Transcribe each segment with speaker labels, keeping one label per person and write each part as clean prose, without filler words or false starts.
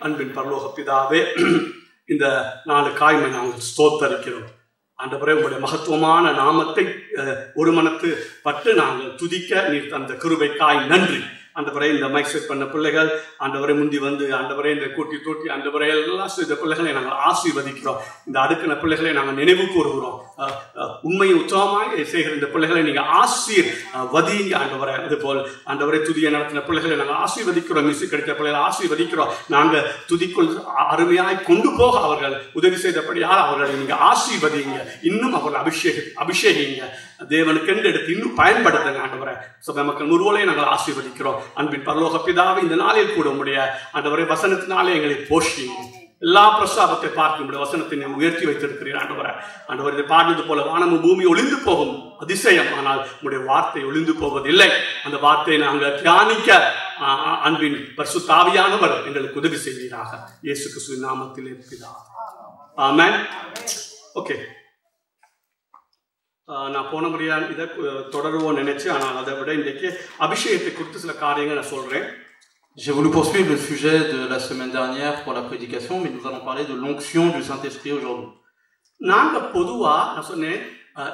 Speaker 1: அன்பின் பரலோக பிதாவே, இந்த நாலு காய்மை நாங்கள் ஸ்தோத்தரிக்கிறோம். ஆண்டவரே, உங்களுடைய மகத்துவமான நாமத்தை ஒரு மனத்து பட்டு நாங்கள் துதிக்க நீர் தந்த கிருபைக்காய் நன்றி. ஆண்டவரே, இந்த மைக் செட் பண்ண பிள்ளைகள் ஆண்டவரை முந்தி வந்து ஆண்டவரே இந்த கூட்டி தூட்டி ஆண்டவரை எல்லாம் இந்த பிள்ளைகளை நாங்கள் ஆசீர்வதிக்கிறோம். இந்த அடுக்கின பிள்ளைகளை நாங்கள் நினைவு கூறுகிறோம். உண்மையை உற்சாகமாக செய்கிற இந்த பிள்ளைகளை நீங்கள் ஆசீர்வதிங்க ஆண்டவரை. அதுபோல் ஆண்டவரை துதியை நடத்தின பிள்ளைகளை நாங்கள் ஆசீர்வதிக்கிறோம். மிஸ் கிடைத்த பிள்ளைகளை ஆசீர்வதிக்கிறோம். நாங்கள் துதிக்குள் அருமையாய் கொண்டு போக அவர்கள் உதவி செய்தபடியால் அவர்களை நீங்கள் ஆசீர்வதிங்க. இன்னும் அவர்கள் அபிஷேகிங்க. தேவனுக்கென்று எடுத்து இன்னும் பயன்படுத்துங்க ஆண்டவரை. சபை மக்கள் முழுவதையும் நாங்கள் ஆசீர்வதிக்கிறோம். அன்பின் பரலோக பிதாவே, இந்த நாளில் கூட உடைய ஆண்டவரே வசனத்தினாலே எங்களை போஷிங்க. எல்லா பிரசாபத்தை பார்க்க முடிய வசனத்தை உயர்த்தி வைத்திருக்கிறீர் ஆண்டவரை. ஆண்டவர் இதை பாடுவது போல வானமும் பூமி ஒளிந்து போகும் அதிசயம், ஆனால் உடைய வார்த்தை ஒளிந்து போவதில்லை. அந்த வார்த்தையை நாங்கள் தியானிக்க அன்பின் பரிசுத்த ஆவியானவர் எங்களுக்கு உதவி செய்வீராக. இயேசு கிறிஸ்துவின் நாமத்திலே பிதாவே, ஆமென். ஓகே, நான் போன முறையாக இதை தொடருவோம் நினைச்சு, ஆனால் அதை விட இன்றைக்கு அபிஷேகத்தை குறித்து சில காரியங்கள் நான் சொல்றேன்.
Speaker 2: J'ai voulu poursuivre le sujet de la semaine dernière pour la prédication, mais nous allons parler de l'onction du Saint-Esprit aujourd'hui.
Speaker 1: நாங்க பொதுவா நான் சொன்னேன்,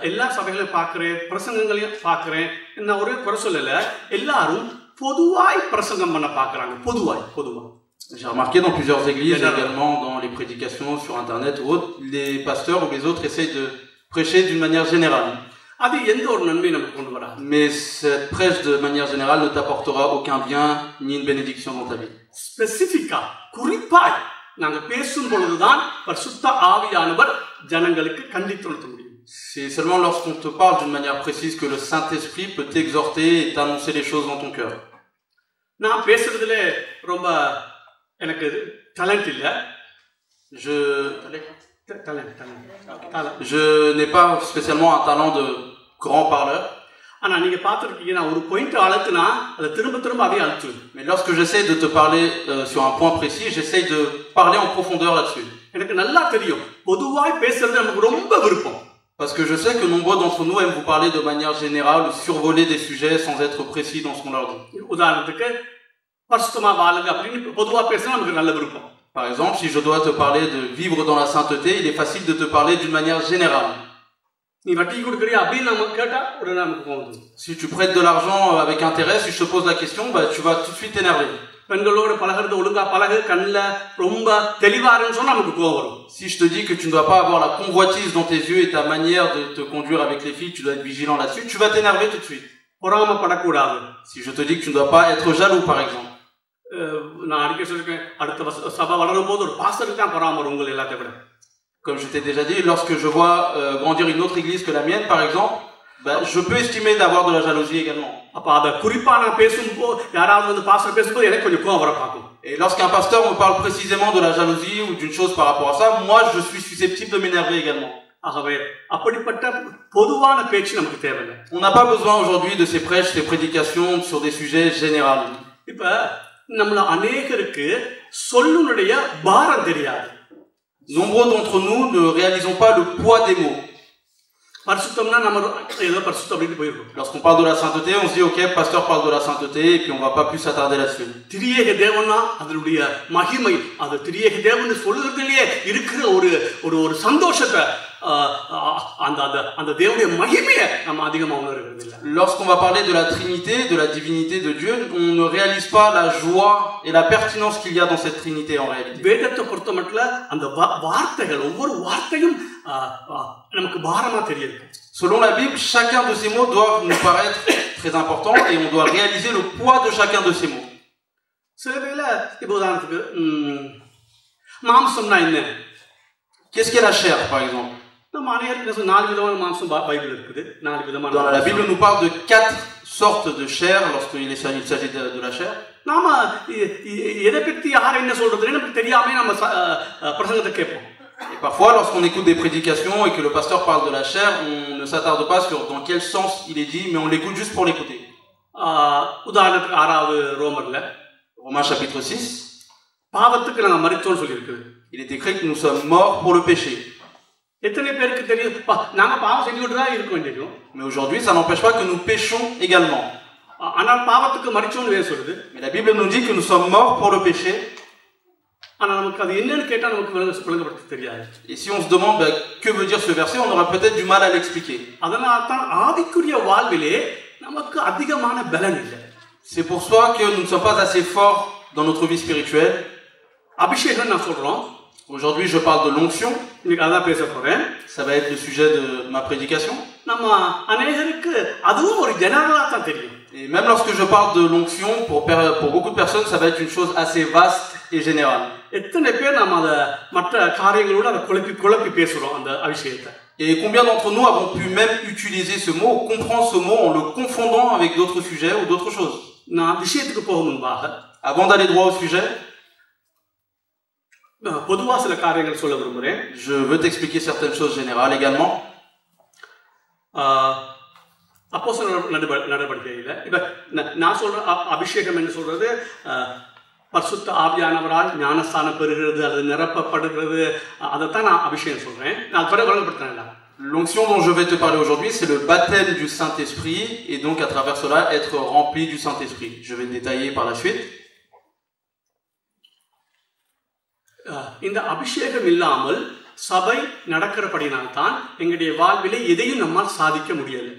Speaker 1: எல்லா சபைகளையும் பார்க்கிறேன், பிரசங்கங்களையும் பார்க்கிறேன். என்ன ஒரே குறை சொல்லல, எல்லாரும் பொதுவாய் பிரசங்கம் பண்ண பார்க்கறாங்க. பொதுவாய்.
Speaker 2: J'ai remarqué dans plusieurs églises, également dans les prédications sur internet ou autres, les pasteurs ou les autres essayent de prêcher d'une manière générale.
Speaker 1: அது எந்த ஒரு நன்மை நமக்கு கொண்டு வராது.
Speaker 2: Mais cette prêche de manière générale ne t'apportera aucun bien ni une bénédiction dans ta vie.
Speaker 1: ஸ்பெசிஃபிக்கா குறிப்பாய் நாங்க பேசும் பொழுதுதான் பரிசுத்த ஆவியானவர் ஜனங்களுக்கு கண்டித்துணர்த்த முடியும்.
Speaker 2: C'est seulement lorsqu'on te parle d'une manière précise que le Saint-Esprit peut t'exhorter et t'annoncer les choses dans ton cœur.
Speaker 1: நான் பேசுறதுல ரொம்ப எனக்கு டேலண்ட் இல்ல.
Speaker 2: Je n'ai pas spécialement un talent de grand parleur.
Speaker 1: ஆனா நீங்க பார்த்திருக்கீங்க, நான் ஒரு பாயிண்ட் அழுத்தினா அதை திரும்ப அப்படியே அழுத்துவேன்.
Speaker 2: Mais lorsque j'essaie de te parler sur un point précis, j'essaie de parler en profondeur là-dessus.
Speaker 1: எனக்கு நல்லா தெரியும், பொதுவாய் பேசுறது நமக்கு ரொம்ப விருப்பம்.
Speaker 2: Parce que je sais que nombreux d'entre nous aiment vous parler de manière générale, survoler des sujets sans être précis dans ce qu'on leur dit.
Speaker 1: உதாரணத்துக்கு பரிசுத்தமா வாழுங்க அப்படின்னு பொதுவா பேசினா நமக்கு நல்ல விருப்பம்.
Speaker 2: Par exemple, si je dois te parler de vivre dans la sainteté, il est facile de te parler d'une manière générale. Si tu prêtes de l'argent avec intérêt, si je te pose la question, tu vas tout de suite t'énerver. Si je te dis que tu ne dois pas avoir la convoitise dans tes yeux et ta manière de te conduire avec les filles, tu dois être vigilant là-dessus, tu vas t'énerver tout de suite. Si je te dis que tu ne dois pas être jaloux, par exemple. Comme je t'ai déjà dit, lorsque je vois grandir une autre église que la mienne, par exemple, je peux estimer d'avoir de la jalousie également. Et lorsqu'un pasteur me parle précisément de la jalousie ou d'une chose par rapport à ça, moi je suis susceptible de m'énerver également. On n'a pas besoin aujourd'hui de ces prêches, ces prédications sur des sujets généraux. Nombreux d'entre nous ne réalisons pas le poids des mots. Lorsqu'on parle de la sainteté, on se dit ok, pasteur parle de la sainteté et puis on va pas plus s'attarder là-dessus. Lorsqu'on va parler de la Trinité, de la divinité de Dieu, on ne réalise pas la joie et la pertinence qu'il y a dans cette Trinité en réalité. Selon la Bible, chacun de ces mots doit nous paraître très important et on doit réaliser le poids de chacun de ces mots. Qu'est-ce qu'est la chair, par exemple? Dans la Bible, on nous parle de 4 sortes de chair lorsqu'il s'agit de la chair. Et parfois, lorsqu'on écoute des prédications et que le pasteur parle de la chair, on ne s'attarde pas sur dans quel sens il est dit, mais on l'écoute juste pour l'écouter. Romains chapitre 6. Il est écrit que nous sommes morts pour le péché. Mais aujourd'hui, ça n'empêche pas que nous péchons également. Mais la Bible nous dit que nous sommes morts pour le péché.
Speaker 1: ஆனா நமக்கு அது என்னன்னு கேட்டா நமக்கு விளங்கப்படுத்த தெரியாது.
Speaker 2: Et si on se demande que veut dire ce verset, on aura peut-être du mal à l'expliquer.
Speaker 1: அதனால தான் ஆவிக்குரிய வாழ்விலே நமக்கு அதிகமான பலன் இல்லை.
Speaker 2: C'est pour ça que nous ne sommes pas assez forts dans notre vie spirituelle.
Speaker 1: அபிஷேகம் நான் சொல்றோம்.
Speaker 2: Aujourd'hui, je parle de l'onction.
Speaker 1: இன்னைக்கு அதான் பேச போறேன்.
Speaker 2: Ça va être le sujet de ma prédication.
Speaker 1: நம்ம அநேகருக்கு அதுவும் ஒரு ஜெனரலா தான் தெரியும்.
Speaker 2: Et même lorsque je parle de l'onction, pour beaucoup de personnes, ça va être une chose assez vaste et générale.
Speaker 1: எத்தனை பேர் நம்ம அத மற்ற காரியங்களோட அத குழப்பி பேசுறோம் அந்த அபிஷேகத்தை.
Speaker 2: Et combien d'entre nous avons pu même utiliser ce mot, comprendre ce mot en le confondant avec d'autres sujets ou d'autres choses.
Speaker 1: நான் விஷயத்துக்கு போக முன்பாக
Speaker 2: Avant d'aller droit au sujet,
Speaker 1: பொதுவா சில காரியங்கள் சொல்ல விரும்புறேன்.
Speaker 2: je veux t'expliquer certaines choses générales également.
Speaker 1: அப்போஸ்தலர் நடவடிக்கையில இப்ப நான் சொல்ற அபிஷேகம் என்று சொல்றது பரிசுத்த ஆவியானவரால் ஞானஸ்தானம் பெறுகிறது அல்லது நிரப்பப்படுகிறது, அதைத்தான் நான் அபிஷேகம் சொல்றேன். நான் பிறகு வழங்கப்படுத்துறேன்.
Speaker 2: L'onction dont je vais te parler aujourd'hui, c'est le baptême du Saint-Esprit et donc à travers cela être rempli du Saint-Esprit. Je vais le détailler par la suite.
Speaker 1: இந்த அபிஷேகம் இல்லாமல் சபை நடக்கிறபடினால்தான் எங்களுடைய வாழ்விலே எதையும் நம்மால் சாதிக்க முடியல.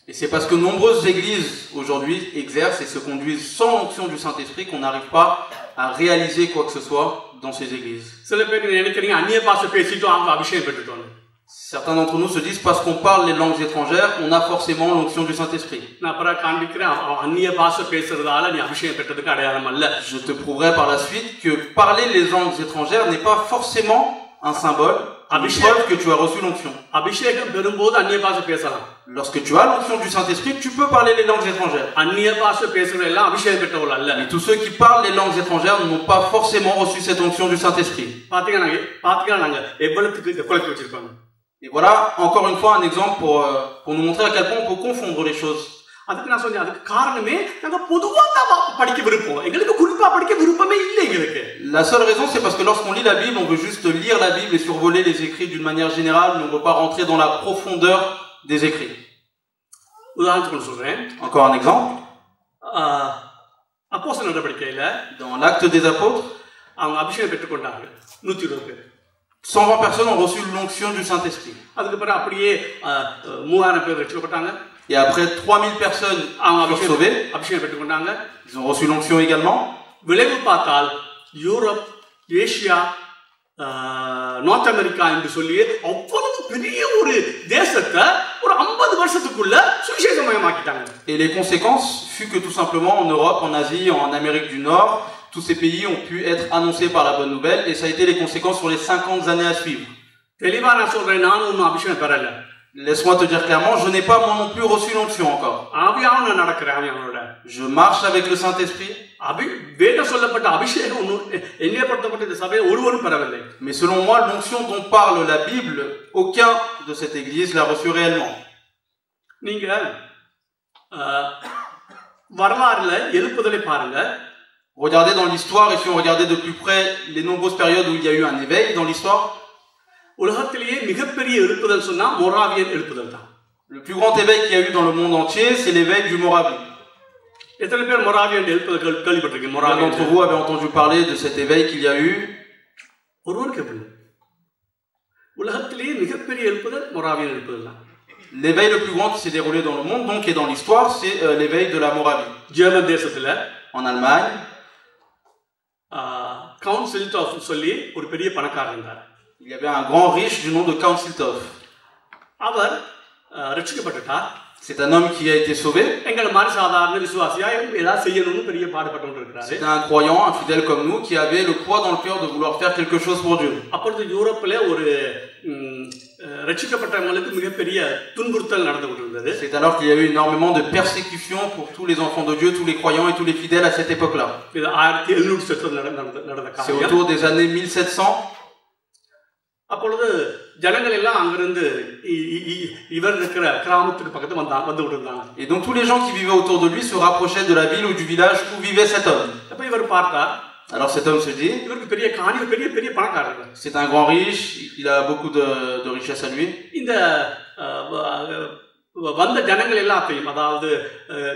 Speaker 2: Et c'est parce que nombreuses églises aujourd'hui exercent et se conduisent sans l'onction du Saint-Esprit qu'on n'arrive pas à réaliser quoi que ce soit dans ces églises.
Speaker 1: சில பேர் நினைக்கிறீங்க அந்நிய பாஷை பேசிட்டு அவங்க அபிஷேகம் பெற்றுட்டோம்.
Speaker 2: Certains d'entre nous se disent parce qu'on parle les langues étrangères, on a forcément l'onction du Saint-Esprit.
Speaker 1: நான் அப்புறம் காண்பிக்கிறேன் அந்நிய பாஷை பேசுறதால நீ அபிஷேகம் பெற்றதுக்கு அடையாளம் அல்ல.
Speaker 2: Je te prouverai par la suite que parler les langues étrangères n'est pas forcément un symbole, une preuve que tu as reçu l'onction.
Speaker 1: அபிஷேகம் பெறும்போது அந்நிய பாஷை பேசலாம்.
Speaker 2: Lorsque tu as l'onction du Saint-Esprit, tu peux parler les langues étrangères.
Speaker 1: அந்நிய பாஷை பேசுறவங்க எல்லாம் அபிஷேகம் பெற்றவங்க அல்ல.
Speaker 2: Mais tous ceux qui parlent les langues étrangères n'ont pas forcément reçu cette onction du Saint-Esprit.
Speaker 1: பாத்தீங்கன்னா நாங்க எவ்வளவுக்கு குழப்பி வச்சிருக்கோம்.
Speaker 2: Et voilà encore une fois un exemple pour nous montrer à quel point on peut confondre les choses.
Speaker 1: அதுக்கு நான் சொன்னேன் அதுக்கு காரணமே நாங்க பொதுவா தான் படிக்க விருப்பம், எங்களுக்கு குறிப்பா படிக்க விருப்பமே இல்லை எங்களுக்கு.
Speaker 2: La seule raison c'est parce que lorsqu'on lit la Bible, on veut juste lire la Bible et survoler les écrits d'une manière générale, mais on ne veut pas rentrer dans la profondeur des écrits.
Speaker 1: உதாரணத்துக்கு சொல்றேன்.
Speaker 2: Encore un exemple.
Speaker 1: அப்போஸ்தலர் நடவடிக்கையில
Speaker 2: dans l'acte des apôtres,
Speaker 1: அவங்க அபிஷேகம் பெற்றுக்கொண்டாங்க 120 பேர்.
Speaker 2: 120 personnes ont reçu l'onction du Saint-Esprit.
Speaker 1: அதுக்கு பிறகு அப்படியே 3000 பேர் ரட்சிக்கப்பட்டாங்க.
Speaker 2: Et après 3000 personnes furent sauvées.
Speaker 1: அபிஷேகம் பெற்றுக்கொண்டாங்க.
Speaker 2: Ils ont reçu l'onction également.
Speaker 1: விளைவு பார்த்தால் யூரோப், ஏசியா, நார்த் அமெரிக்கா என்று சொல்லி அவ்வளவு பெரிய ஒரு தேசத்தை ஒரு 50 வருஷத்துக்குள்ள சுவிசேஷமயமாக்கிட்டாங்க.
Speaker 2: Et les conséquences fut que tout simplement en Europe, en Asie, en Amérique du Nord, tous ces pays ont pu être annoncés par la bonne nouvelle et ça a été les conséquences sur les 50 années à suivre.
Speaker 1: தெளிவா நான் சொல்றேன், நான் ஒன்னும் அபிஷேகம் பெறல.
Speaker 2: Laisse-moi te dire clairement, je n'ai pas moi non plus reçu l'onction encore.
Speaker 1: ஆவியானவரோட நான் நடக்கிறேன், ஆவியானவரோட.
Speaker 2: Je marche avec le Saint-Esprit.
Speaker 1: வேத சொல்லப்பட்ட அபிஷேகம் எண்ணப்பட்ட இந்த சபையை ஒருவரும் பெறவில்லை.
Speaker 2: Mais selon moi, l'onction dont parle la Bible, aucun de cette église l'a reçu réellement.
Speaker 1: நீங்க வரலாறுல எழுப்புதலை பாருங்க.
Speaker 2: Regardez dans l'histoire, et si on regardait de plus près les nombreuses périodes où il y a eu un éveil dans l'histoire,
Speaker 1: உலகத்திலேயே மிகப்பெரிய எழுப்புதல் சொன்னா மோராவியன் எழுப்புதல் தான்.
Speaker 2: Le plus grand éveil qu'il y a eu dans le monde entier, c'est l'éveil du Moravie.
Speaker 1: எத்தனை பேர் மோராவியன் எழுப்புதல் கேள்விப்பட்டிருக்கீங்க?
Speaker 2: Combien d'entre vous avez entendu parler de cet éveil qu'il y a eu?
Speaker 1: ஒருவர் கேட்பீங்க. உலகத்திலேயே மிகப்பெரிய எழுப்புதல் மோராவியன் எழுப்புதல் தான்.
Speaker 2: L'éveil le plus grand qui s'est déroulé dans le monde, donc et dans l'histoire, c'est l'éveil de la Moravie.
Speaker 1: German தேசத்துல
Speaker 2: en Allemagne,
Speaker 1: count சில்டோஃப் சொல்லி ஒரு பெரிய பணக்காரர் இருந்தார்.
Speaker 2: il y avait un grand riche du nom de Count Siltov.
Speaker 1: அவர் ரட்சிக்கப்பட்டார்.
Speaker 2: C'est un homme qui a été sauvé.
Speaker 1: எங்கள மாதிரி சாதாரண விசுவாசியா ஏதாவது செய்யணும்னு பெரிய பாடுபட்டு இருக்கிறார்.
Speaker 2: C'est un croyant, un fidèle comme nous qui avait le poids dans le cœur de vouloir faire quelque chose pour Dieu.
Speaker 1: அப்பொழுது யூரோப்பிலே ஒரு ரட்சிக்கப்பட்டவங்களுக்கு மிகப்பெரிய துன்புறுத்தல் நடந்து கொண்டிருந்தது.
Speaker 2: C'est alors qu'il y a eu énormément de persécutions pour tous les enfants de Dieu, tous les croyants et tous les fidèles à cette époque-là.
Speaker 1: இது 1700 நடந்த காரியம்.
Speaker 2: C'est autour des années 1700.
Speaker 1: அப்பொழுது ஜனங்கள் எல்லாம் அங்கிருந்து இவர் இருக்கிற கிராமத்துக்கு பக்கத்து வந்து விட்டுருந்தாங்க.
Speaker 2: Et donc tous les gens qui vivaient autour de lui se rapprochaient de la ville ou du village où vivait cet homme.
Speaker 1: அப்ப இவர் பார்த்தார்.
Speaker 2: Alors cet homme se dit,
Speaker 1: இவருக்கு பெரிய பணக்காரர்.
Speaker 2: c'est un grand riche, il a beaucoup de richesse à lui.
Speaker 1: இந்த வந்த ஜனங்கள் எல்லாத்தையும், அதாவது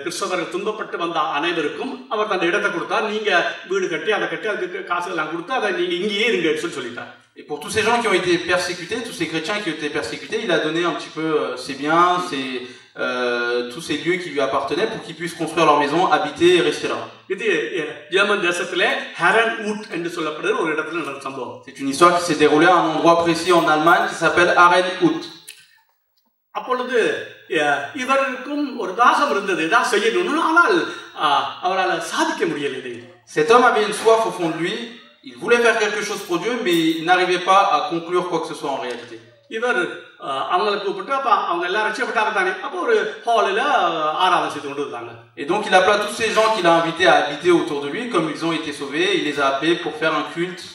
Speaker 1: கிறிஸ்தவர்கள் துன்பப்பட்டு வந்த அனைவருக்கும் அவர் தன் இடத்தை கொடுத்தார். நீங்க வீடு கட்டி அதை கட்டி அதுக்கு காசு எல்லாம் கொடுத்து அதை நீங்க இங்கேயே இருங்க சொல்லிட்டார்.
Speaker 2: Et pour tous ces gens qui ont été persécutés, tous ces chrétiens qui ont été persécutés, il a donné un petit peu ses biens, tous ces lieux qui lui appartenaient pour qu'ils puissent construire leur maison, habiter et rester là.
Speaker 1: இது ஜெர்மன் தேசத்திலே ஹெரன் ஊட் என்று சொல்லப்படுற ஒரு இடத்துல நடந்த சம்பவம்.
Speaker 2: C'est une histoire qui s'est déroulée à un endroit précis en Allemagne qui s'appelle Herrnhut.
Speaker 1: அப்பொழுது இவருக்கும் ஒரு தாகம் இருந்தது, ஏதாவது செய்யணும்னு. ஆனால் அவரால் சாதிக்க முடியலை.
Speaker 2: Cet homme avait une soif au fond de lui, il voulait faire quelque chose pour Dieu, mais il n'arrivait pas à conclure quoi que ce soit en réalité.
Speaker 1: இவர் அவங்களை கூப்பிட்டு அப்ப அவங்க எல்லாம் ரட்சிக்கப்பட்டாங்க தானே, அப்போ ஒரு ஹாலில் ஆராதனை செய்து கொண்டு இருந்தாங்க.
Speaker 2: Et donc il appela tous ces gens qu'il a invités à habiter autour de lui, comme ils ont été sauvés, il les a appelés pour faire un culte.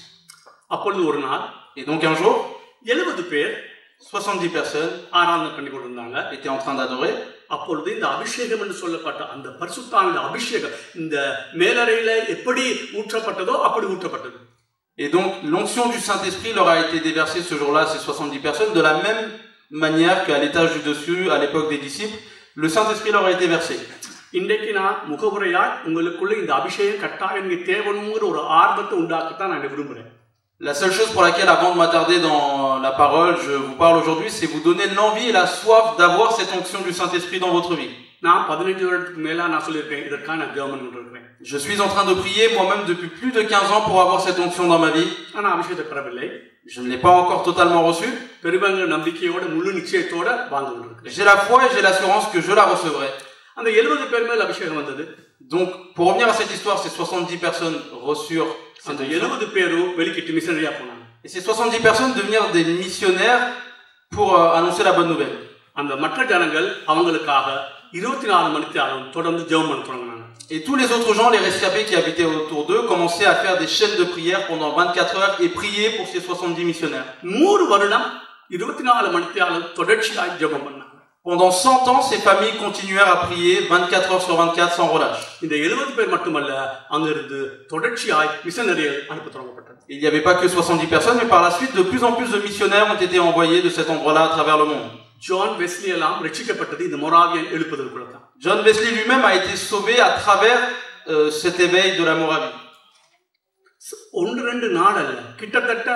Speaker 1: அப்பொழுது ஒரு நாள்,
Speaker 2: et donc un jour,
Speaker 1: 70 பேர்
Speaker 2: 70 personnes
Speaker 1: ஆராதனை பண்ணி கொண்டிருந்தாங்க,
Speaker 2: étaient en train d'adorer.
Speaker 1: அப்பொழுது இந்த அபிஷேகம் என்று சொல்லப்பட்ட அந்த பரிசுத்தாவின் அபிஷேகம் இந்த மேலறையில எப்படி ஊற்றப்பட்டதோ அப்படி ஊற்றப்பட்டது.
Speaker 2: Et donc l'onction du Saint-Esprit leur a été déversée ce jour-là, ces 70 personnes, de la même manière qu'à l'étage du dessus, à l'époque des disciples, le Saint-Esprit leur a été versé.
Speaker 1: இன்றைக்கு நான் முகவுரையாய் உங்களுக்குள்ள இந்த அபிஷேகம் கட்டாயம் எனக்கு தேவனுங்கிற ஒரு ஆர்வத்தை உண்டாக்கத்தான் நான் விரும்புகிறேன்.
Speaker 2: La seule chose pour laquelle, avant de m'attarder dans la parole, je vous parle aujourd'hui, c'est vous donner l'envie et la soif d'avoir cette onction du Saint-Esprit dans votre vie.
Speaker 1: நான் 15 வருடத்துக்கு மேல நான் சொல்லியிருக்கேன், இதற்காக நான் ஜெபம் பண்ணிருக்கேன்.
Speaker 2: Je suis en train de prier moi-même depuis plus de 15 ans pour avoir cette onction dans ma vie.
Speaker 1: ஆனா அபிஷேகத்தை பெறவில்லை.
Speaker 2: Je ne l'ai pas encore totalement reçu.
Speaker 1: பெரும்பாலான நம்பிக்கையோட முழு நிச்சயத்தோட வாழ்ந்து கொண்டிருக்கிறேன்.
Speaker 2: J'ai la foi et j'ai l'assurance que je la recevrai.
Speaker 1: அந்த 70 பேர் மேல் அபிஷேகம் வந்தது.
Speaker 2: Donc pour revenir à cette histoire, ces 70 personnes reçurent
Speaker 1: அந்த 70 பேரும் வெளிக்கிட்டு மிஷனரியா போனாங்க.
Speaker 2: Et ces 70 personnes devenirent des missionnaires pour annoncer la bonne nouvelle.
Speaker 1: அந்த மற்ற ஜனங்கள் அவங்களுக்காக 24 மணி நேரம் தொடர்ந்து ஜெபம் பண்ண தொடங்கினாங்க.
Speaker 2: Et tous les autres gens, les rescapés qui habitaient autour d'eux, commençaient à faire des chaînes de prière pendant 24 heures et prier pour ces 70 missionnaires.
Speaker 1: 100 வருடம் 24 மணி நேரம் தொடர்ச்சியாக ஜெபம் பண்ணாங்க.
Speaker 2: Pendant 100 ans, ces familles continuèrent à prier 24 heures sur 24 sans relâche.
Speaker 1: இந்த 70 பேர் மட்டுமல்ல, அங்கிருந்து தொடர்ச்சியாய் மிஷனரிகள் அனுப்ப தொடங்கப்பட்டது.
Speaker 2: Il n'y avait pas que 70 personnes, mais par la suite, de plus en plus de missionnaires ont été envoyés de cet endroit-là à travers le monde.
Speaker 1: John Wesley எல்லாம் ரட்சிக்கப்பட்டது இந்த மொராவியன் எழுப்புதலுக்குள்ள தான்.
Speaker 2: John Wesley lui-même a été sauvé à travers cet éveil de la Moravie.
Speaker 1: 1-2 நாடல்ல, கிட்டத்தட்ட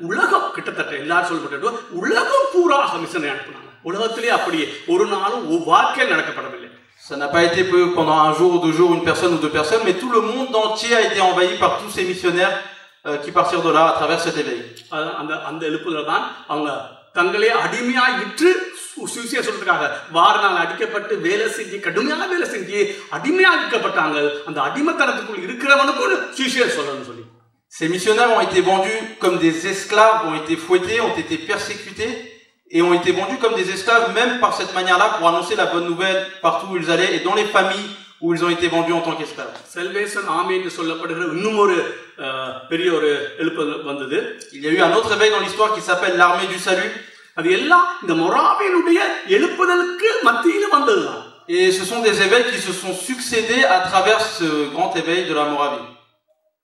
Speaker 1: உலகம், கிட்டத்தட்ட எல்லாரும் சொல்லப்பட்டது உலகம் பூராக மிஷனரி அனுப்புனாங்க. உலகத்திலே அப்படி ஒரு நாளும் வாழ்க்கையில் நடக்கப்படவில்லை.
Speaker 2: Ça n'a pas été pendant un jour ou 2 jours, une personne ou 2 personnes, mais tout le monde entier a été envahi par tous ces missionnaires qui partirent de là à travers cet éveil.
Speaker 1: அந்த எழுப்புதல தான் அவங்க தங்களே அடிமையாய் விற்று சுவிசேஷம் சொல்றதுக்காக வார நாள் அடிக்கப்பட்டு வேலை செஞ்சு கடுமையான வேலை செஞ்சு அடிமையாக விற்கப்பட்டாங்க. அந்த அடிமைத்தனத்துக்குள் இருக்கிறவனுக்கு சுவிசேஷம் சொல்லணும்னு சொல்லி.
Speaker 2: Ces missionnaires ont été vendus comme des esclaves, ont été fouettés, ont été persécutés et ont été vendus comme des esclaves même par cette manière-là pour annoncer la bonne nouvelle partout où ils allaient et dans les familles où ils ont été vendus en tant qu'esclaves.
Speaker 1: Salvation Army என்று சொல்லப்படுகிற இன்னும் ஒரு பெரிய ஒரு எழுப்புதல் வந்தது.
Speaker 2: Il y a eu un autre éveil dans l'histoire qui s'appelle l'armée du salut.
Speaker 1: அது எல்லாம் இந்த மொராவியனுடைய எழுப்புதலுக்கு மத்தியில வந்ததுதான்.
Speaker 2: Et ce sont des éveils qui se sont succédés à travers ce grand éveil de la Moravie.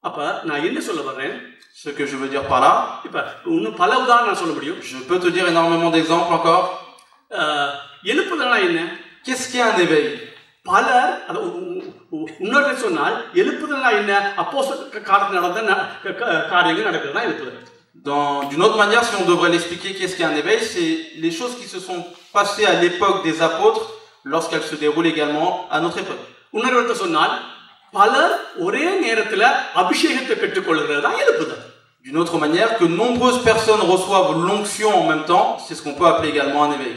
Speaker 1: அப்ப நான் என்ன சொல்ல வரேன்?
Speaker 2: Ce que je veux dire par là,
Speaker 1: இப்ப இன்னும் பல உதாரணம் சொல்ல முடியும்.
Speaker 2: je peux te dire énormément d'exemples encore.
Speaker 1: எழுப்புதல்னா என்ன?
Speaker 2: Qu'est-ce qu'est un éveil?
Speaker 1: பலர் இன்னொரு சொன்னால் எழுப்புதல்னா என்ன? அப்போஸ்தலர் காலத்துல நடந்த காரியங்கள் நடக்குதுதான் எழுப்புதல்.
Speaker 2: D'une autre manière, si on devrait l'expliquer, qu'est-ce qu'est un éveil? C'est les choses qui se sont passées à l'époque des apôtres lorsqu'elles se déroulent également à notre époque.
Speaker 1: இன்னொரு சொன்னால் பலர் ஒரே நேரத்துல அபிஷேகத்தை பெற்றுக்கொள்கிறது தான் எழுப்புதல்.
Speaker 2: D'une autre manière, que nombreuses personnes reçoivent l'onction en même temps, c'est ce qu'on peut appeler également un éveil.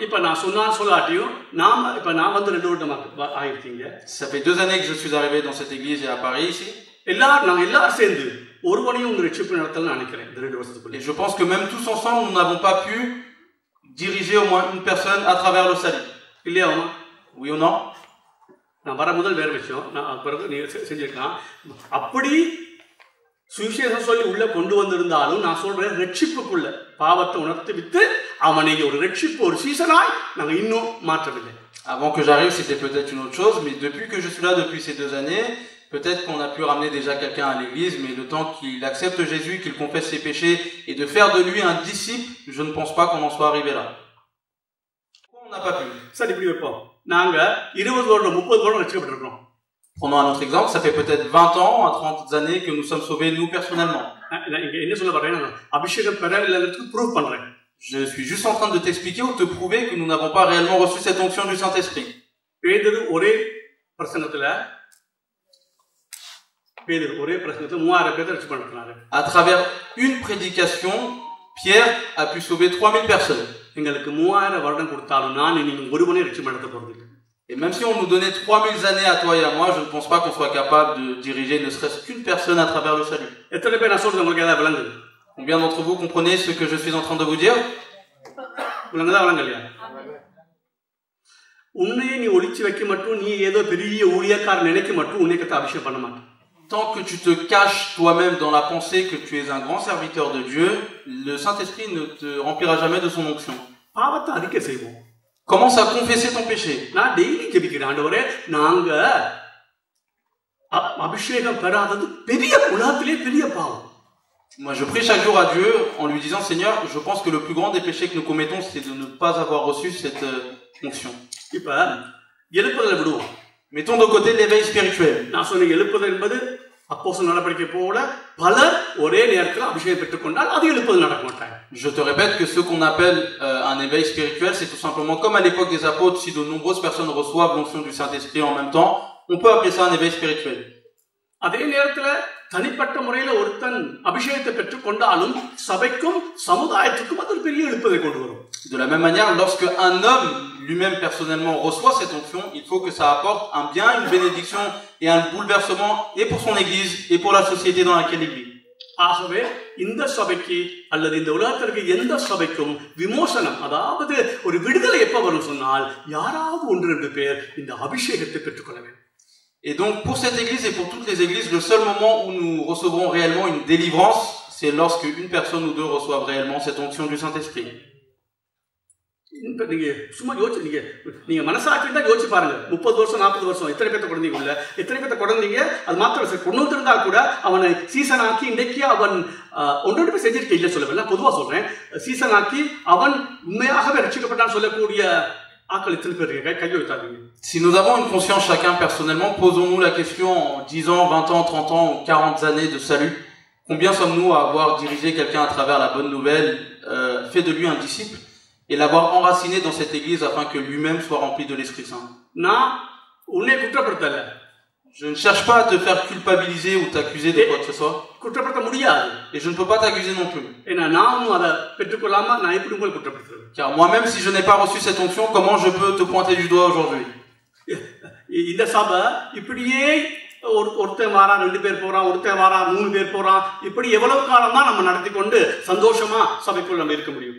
Speaker 1: இப்ப நான் சொல்லாட்டியும் நான் வந்து 2 வருடம் ஆயிடுச்சீங்க.
Speaker 2: Ça fait 2 années que je suis arrivé dans cette église et à Paris ici.
Speaker 1: நாங்க எல்லாரும் சேர்ந்து ஒருவனையும் உங்க ரட்சிப்பு நடத்தலாம் நினைக்கிறேன் இந்த 2 வருஷத்துக்குள்ள.
Speaker 2: Et je pense que même tous ensemble, nous n'avons pas pu diriger au moins une personne à travers le salut.
Speaker 1: இல்லையா?
Speaker 2: Oui ou non?
Speaker 1: நான் வர முதல் வேற விஷயம் நான் பிறகு நீ செஞ்சிருக்கலாம். அப்படி சுவிசேஷம் சொல்லி உள்ள கொண்டு வந்திருந்தாலும் நான் சொல்றேன் ரட்சிப்புக்குள்ள பாவத்தை உணர்த்தி விட்டு அவனை ஒரு ரட்சிப்பு ஒரு சீசனாய் நாங்க இன்னும் மாற்றவில்லை.
Speaker 2: Avant que j'arrive, c'était peut-être une autre chose, mais depuis que je suis là depuis ces 2 années, peut-être qu'on a pu ramener déjà quelqu'un à l'église, mais le temps qu'il accepte Jésus, qu'il confesse ses péchés et de faire de lui un disciple, je ne pense pas qu'on en soit arrivé là. Pourquoi on n'a pas pu.
Speaker 1: சரி இப்படி வைப்போம். நாங்க 20 வருடம் 30 வருடம் ரட்சிக்கப்பட்டிருக்கிறோம்.
Speaker 2: Prenons un autre exemple, ça fait peut-être 20 ans à 30 années que nous sommes sauvés nous personnellement.
Speaker 1: இங்க என்ன சொல்ல வரேன், நான் அபிஷேகம் பெறவில்லைங்கிறதுக்கு ப்ரூவ் பண்றேன்.
Speaker 2: Je suis juste en train de t'expliquer ou te prouver que nous n'avons pas réellement reçu cette onction du Saint-Esprit.
Speaker 1: பேதுரு ஒரே பிரசங்கத்துல 3000 பேர் ரட்சிக்கப்பட்டாங்க.
Speaker 2: À travers une prédication, Pierre a pu sauver 3000 personnes.
Speaker 1: எங்களுக்கு 3000 வருடம் கொடுத்தாலும் நான் நீங்க ஒருவனே ரட்சிக்கப்பட போறதில்லை.
Speaker 2: Et même si on nous donnait 3000 années à toi et à moi, je ne pense pas qu'on soit capable de diriger ne serait-ce qu'une personne à travers le salut.
Speaker 1: எத்தனை பேர் நான் சொல்றது உங்களுக்கு ஏதாவது விளங்குது?
Speaker 2: Combien d'entre vous comprenez ce que je suis en train de vous dire?
Speaker 1: விளங்குதா விளங்கலையா? உன்னையே நீ ஒளிச்சு வைக்க மட்டும், நீ ஏதோ பெரிய ஊழியக்காரன் நினைக்க மட்டும் உன்னை கத்த அபிஷேகம் பண்ண மாட்டேன்.
Speaker 2: Tant que tu te caches toi-même dans la pensée que tu es un grand serviteur de Dieu, le Saint-Esprit ne te remplira jamais de son onction.
Speaker 1: பாவத்தை அறிக்கை செய்வோம்.
Speaker 2: Commence à confesser ton péché.
Speaker 1: நான் டெய்லி ஜெபிக்கிறேன், ஆண்டவரே நாங்க அபிஷேகம் பெறாதது பெரிய உலகத்திலே பெரிய பாவம்.
Speaker 2: Moi je prie chaque jour à Dieu en lui disant Seigneur, je pense que le plus grand des péchés que nous commettons c'est de ne pas avoir reçu cette onction.
Speaker 1: இப்ப எழுப்புதலை விடுவோம்.
Speaker 2: Mettons de côté l'éveil spirituel.
Speaker 1: நான் சொன்ன எழுப்புதல் என்பது அப்போஸ்தலர் நடவடிக்கை போல பலர் ஒரே நேரத்தில் அபிஷேகம் பெற்றுக்கொண்டால் அது எழுப்புதல் நடக்க மாட்டாங்க.
Speaker 2: Je te répète que ce qu'on appelle un éveil spirituel, c'est tout simplement comme à l'époque des apôtres, si de nombreuses personnes reçoivent l'onction du Saint-Esprit en même temps, on peut appeler ça un éveil spirituel.
Speaker 1: அதே நேரத்துல தனிப்பட்ட முறையில ஒருத்தன் அபிஷேகத்தை பெற்றுக்கொண்டாலும் சபைக்கும் சமுதாயத்துக்கும் அது ஒரு பெரிய எழுப்புதலை கொண்டு வரும்.
Speaker 2: De la même manière, lorsque un homme lui-même personnellement reçoit cette onction, il faut que ça apporte un bien, une bénédiction et un bouleversement et pour son église et pour la société dans laquelle il vit.
Speaker 1: ஆகவே இந்த சபைக்கு அல்லது இந்த உலகத்திற்கு எந்த சபைக்கும் விமோசனம், அதாவது ஒரு விடுதலை எப்ப வரும் சொன்னால் யாராவது 1-2 பேர் இந்த அபிஷேகத்தை பெற்றுக்கொள்ள வேண்டும்.
Speaker 2: Et donc pour cette église et pour toutes les églises, le seul moment où nous recevrons réellement une délivrance, c'est lorsque une personne ou deux reçoivent réellement cette onction du Saint-Esprit.
Speaker 1: நீங்க சும்மா யோசிச்சு நீங்க மனசாட்சி தான் யோசிச்சு பாருங்க. 30 வருஷம் 40 வருஷம் எத்தனை பேர்த்த குழந்தைங்க உள்ள, எத்தனை பேர்த்த குழந்தைங்க அது மாத்திரம் கொண்டு வந்திருந்தா கூட அவனை சீசன் ஆக்கி இன்றைக்கு அவன் 1-2 பேர் செஞ்சிருக்க இல்ல சொல்லவில்லை, பொதுவா சொல்றேன். சீசன் ஆக்கி அவன் உண்மையாகவே ரட்சிக்கப்பட்டான்னு சொல்லக்கூடிய ஆட்கள் எத்தனை பேர் இருக்க கையை வைத்தாதீங்க.
Speaker 2: Si nous avons une conscience chacun personnellement, posons-nous la question en 10 ans, 20 ans, 30 ans ou 40 années de salut. Combien sommes-nous à avoir dirigé quelqu'un à travers la bonne nouvelle, fait de lui un disciple et l'avoir enraciné dans cette église afin que lui-même soit rempli de l'Esprit Saint?
Speaker 1: நான் உன்னை குற்றப்படுத்தல.
Speaker 2: Je ne cherche pas à te faire culpabiliser ou t'accuser de quoi que ce soit.
Speaker 1: குற்றப்படுத்த முடியாது.
Speaker 2: Et je ne peux pas t'accuser non plus.
Speaker 1: ஏன்னா நான் அதை பெற்றுக்கொள்ளாம நான் எப்படி உங்களை குற்றப்படுத்துறது?
Speaker 2: Car moi-même, si je n'ai pas reçu cette onction, comment je peux te pointer du doigt aujourd'hui?
Speaker 1: இந்த சபை இப்படியே ஒருத்தன் வாரா 2 பேர் போறான், ஒருத்தன் வாரா 3 பேர் போறான், இப்படி எவ்வளவு காலம் தான் நம்ம நடத்தி கொண்டு சந்தோஷமா சபைக்குள்ள நம்ம இருக்க முடியும்?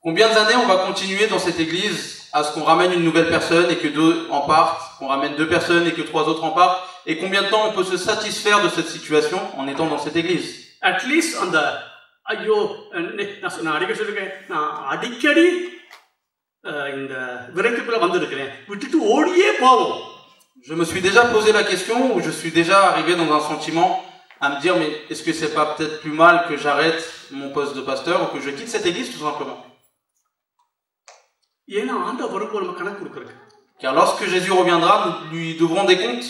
Speaker 2: Combien d'années on va continuer dans cette église à ce qu'on ramène une nouvelle personne et que 2 en partent, qu'on ramène 2 personnes et que 3 autres en partent, et combien de temps on peut se satisfaire de cette situation en étant dans cette église?
Speaker 1: At least அந்த ஐயோ நான் அடிக்கடி சொல்லிருக்கேன், நான் அடிக்கடி இந்த விரக்திக்குள்ள வந்திருக்கிறேன், விட்டுட்டு ஓடியே போவோம்.
Speaker 2: Je me suis déjà posé la question ou je suis déjà arrivé dans un sentiment à me dire mais est-ce que c'est pas peut-être plus mal que j'arrête mon poste de pasteur ou que je quitte cette église tout simplement?
Speaker 1: ஏன்னா ஆண்டவர் வரும்போது நம்ம கணக்கு கொடுக்கறதுக்கு.
Speaker 2: Car lorsque Jésus reviendra, nous lui devrons des comptes.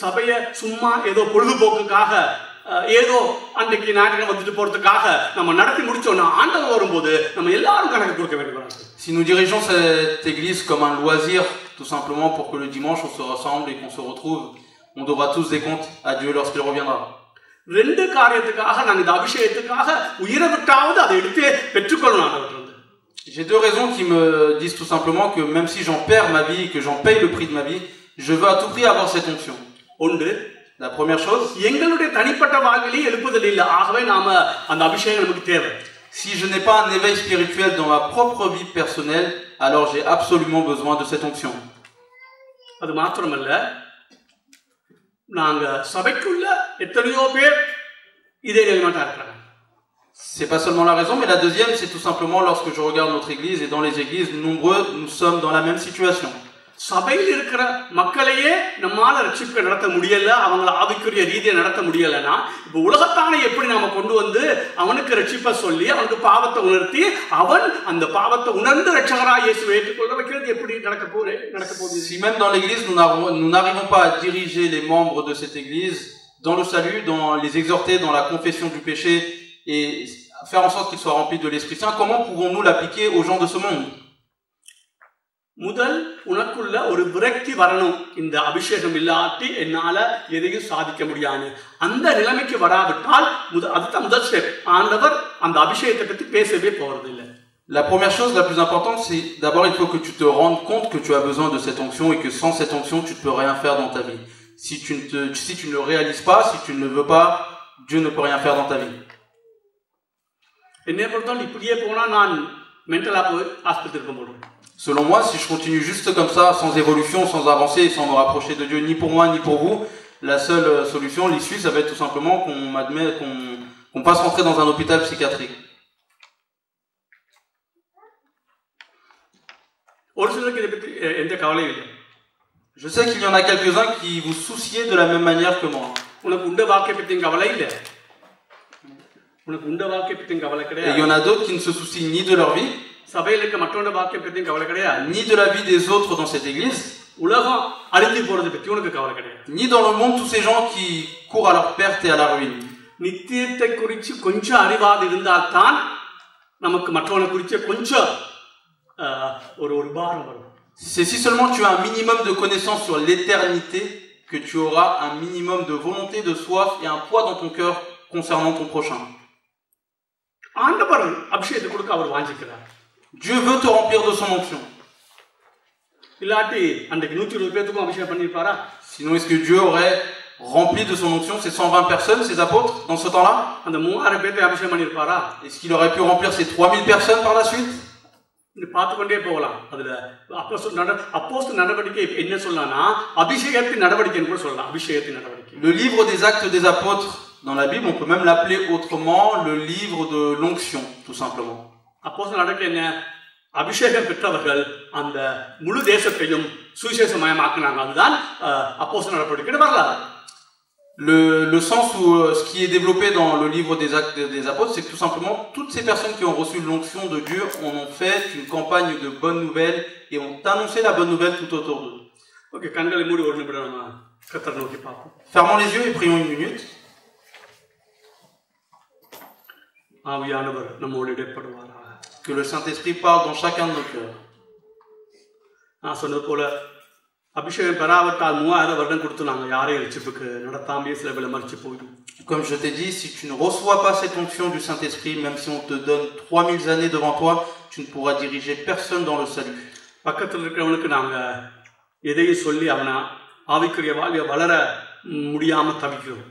Speaker 1: சபைய சும்மா ஏதோ பொழுதுபோக்குக்காக ஏதோ அன்றைக்கு நாட்டில் வந்துட்டு போறதுக்காக நம்ம நடத்தி முடிச்சோம்னா ஆண்டவர் வரும்போது நம்ம எல்லாரும் கணக்கு கொடுக்க வேண்டியது.
Speaker 2: Si nous dirigeons cette église comme un loisir, tout simplement pour que le dimanche on se rassemble et qu'on se retrouve, on devra tous des comptes à Dieu lorsqu'il reviendra.
Speaker 1: 2 காரியத்துக்காக நான் இந்த அபிஷேகத்துக்காக உயிரை விட்டாவது அதை எடுத்து பெற்றுக்கொள்ளணும் ஆண்டவர்.
Speaker 2: J'ai 2 raisons qui me disent tout simplement que même si j'en perds ma vie, que j'en paye le prix de ma vie, je veux à tout prix avoir cette onction. La première chose,
Speaker 1: எங்களுடைய தனிப்பட்ட வாழ்விலே எழுப்புதல் இல்ல, ஆகவே நாம அந்த அபிஷேகம் நமக்கு தேவை.
Speaker 2: Si je n'ai pas un éveil spirituel dans ma propre vie personnelle, alors j'ai absolument besoin de cette onction.
Speaker 1: அது மாத்திரமல்ல, நாங்க சபைக்குள்ள எத்தனையோ பேர் இதே நிலைமையில இருக்காங்க.
Speaker 2: C'est pas seulement la raison, mais la deuxième, c'est tout simplement lorsque je regarde notre église et dans les églises, nombreux, nous sommes dans la même situation.
Speaker 1: சபையில் இருக்கிற மக்களையே நம்மால ரட்சிப்பை நடத்த முடியல, அவங்கள ஆவிக்குரிய ரீதியை நடத்த முடியலன்னா இப்போ உலகத்தானே எப்படி நாம கொண்டு வந்து அவனுக்கு ரட்சிப்பை சொல்லி அவனுக்கு பாவத்தை உணர்த்தி அவன் அந்த பாவத்தை உணர்ந்து ரட்சகராய் இயேசுவை ஏற்றுக்கொள்ள வைக்கிறது எப்படி நடக்க போகுது?
Speaker 2: Si même dans l'église nous n'arrivons pas à diriger les membres de cette église dans le salut, dans les exhorter dans la confession du péché et faire en sorte qu'ils soient remplis de l'Esprit Saint, comment pouvons-nous l'appliquer aux gens de ce monde?
Speaker 1: முதல் உனக்குள்ள ஒரு விரக்தி வரணும். இந்த அபிஷேகம் இல்லாட்டி என்னால எதையும் சாதிக்க முடியாது. அந்த நிலைமைக்கு வராவிட்டால் அதுதான் முதல் ஸ்டெப். ஆண்டவர் அந்த அபிஷேகத்தை பத்தி பேசவே போறது இல்லை.
Speaker 2: La première chose, la plus importante, c'est d'abord il faut que tu te rendes compte que tu as besoin de cette onction et que sans cette onction tu ne peux rien faire dans ta vie. Si tu ne le réalises pas, si tu ne le veux pas, Dieu ne peut rien faire dans ta vie.
Speaker 1: என்னை பொறுத்தவரை இப்படியே போனா நான் மென்டலா போய் ஆஸ்பத்திரிக்கு போடுவேன்.
Speaker 2: Selon moi, si je continue juste comme ça, sans évolution, sans avancer, sans me rapprocher de Dieu, ni pour moi, ni pour vous, la seule solution, l'issue, ça va être tout simplement qu'on passe rentrer dans un hôpital psychiatrique. Je sais qu'il y en a quelques-uns qui vous souciez de la même manière que moi. Et il y en a d'autres qui ne se soucient ni de leur vie, ni de la vie des autres dans cette église, ni dans le monde tous ces gens qui courent à leur perte et à la ruine. C'est si seulement tu as un minimum de connaissances sur l'éternité que tu auras un minimum de volonté, de soif et un poids dans ton cœur concernant ton prochain. Dieu veut te remplir de son onction. Sinon, est-ce que Dieu aurait rempli de son onction ces 120 personnes, ces apôtres, dans ce temps-là? Est-ce qu'il aurait pu remplir ces 3000 personnes par la suite? Le livre des actes des apôtres dans la Bible, on peut même l'appeler autrement le livre de l'onction, tout simplement.
Speaker 1: அபிஷேகம் பெற்றவர்கள் அந்த முழு தேசத்தையும் சுவிசேஷமயமாக்குனாங்க. அதுதான் அப்போஸ்தலர் நடவடிக்கையின் வரலாறு.
Speaker 2: Le sens où ce qui est développé dans le livre des actes des apôtres, c'est que tout simplement toutes ces personnes qui ont reçu l'onction de Dieu en ont fait une campagne de bonnes nouvelles et ont annoncé la bonne nouvelle tout autour d'eux.
Speaker 1: Okay, கண்களை மூடி ஒரு நிமிடம் நம்ம கர்த்தரை நோக்கி பார்ப்போம்.
Speaker 2: Fermons les yeux et prions une minute.
Speaker 1: ஆவியானவர் நம்மோடு இடைப்படுவாராக.
Speaker 2: Que le Saint-Esprit parle dans chacun de nos cœurs.
Speaker 1: நான் சொன்னது போல அபிஷேகம் பெறாவிட்டால் 3000 வருடம் கொடுத்து நாங்கள் யாரையும் ரட்சிப்புக்கு நடத்தாமையே சில வேளை மறிச்சு போயிடும்.
Speaker 2: Comme je t'ai dit, si tu ne reçois pas cette onction du Saint-Esprit, même si on te donne 3000 années devant toi, tu ne pourras diriger personne dans le salut.
Speaker 1: பக்கத்தில் இருக்கிறவனுக்கு நாங்கள் எதையும் சொல்லி அவனை ஆவிக்குரிய வாழ்வை வளர முடியாம தவிக்கிறோம்.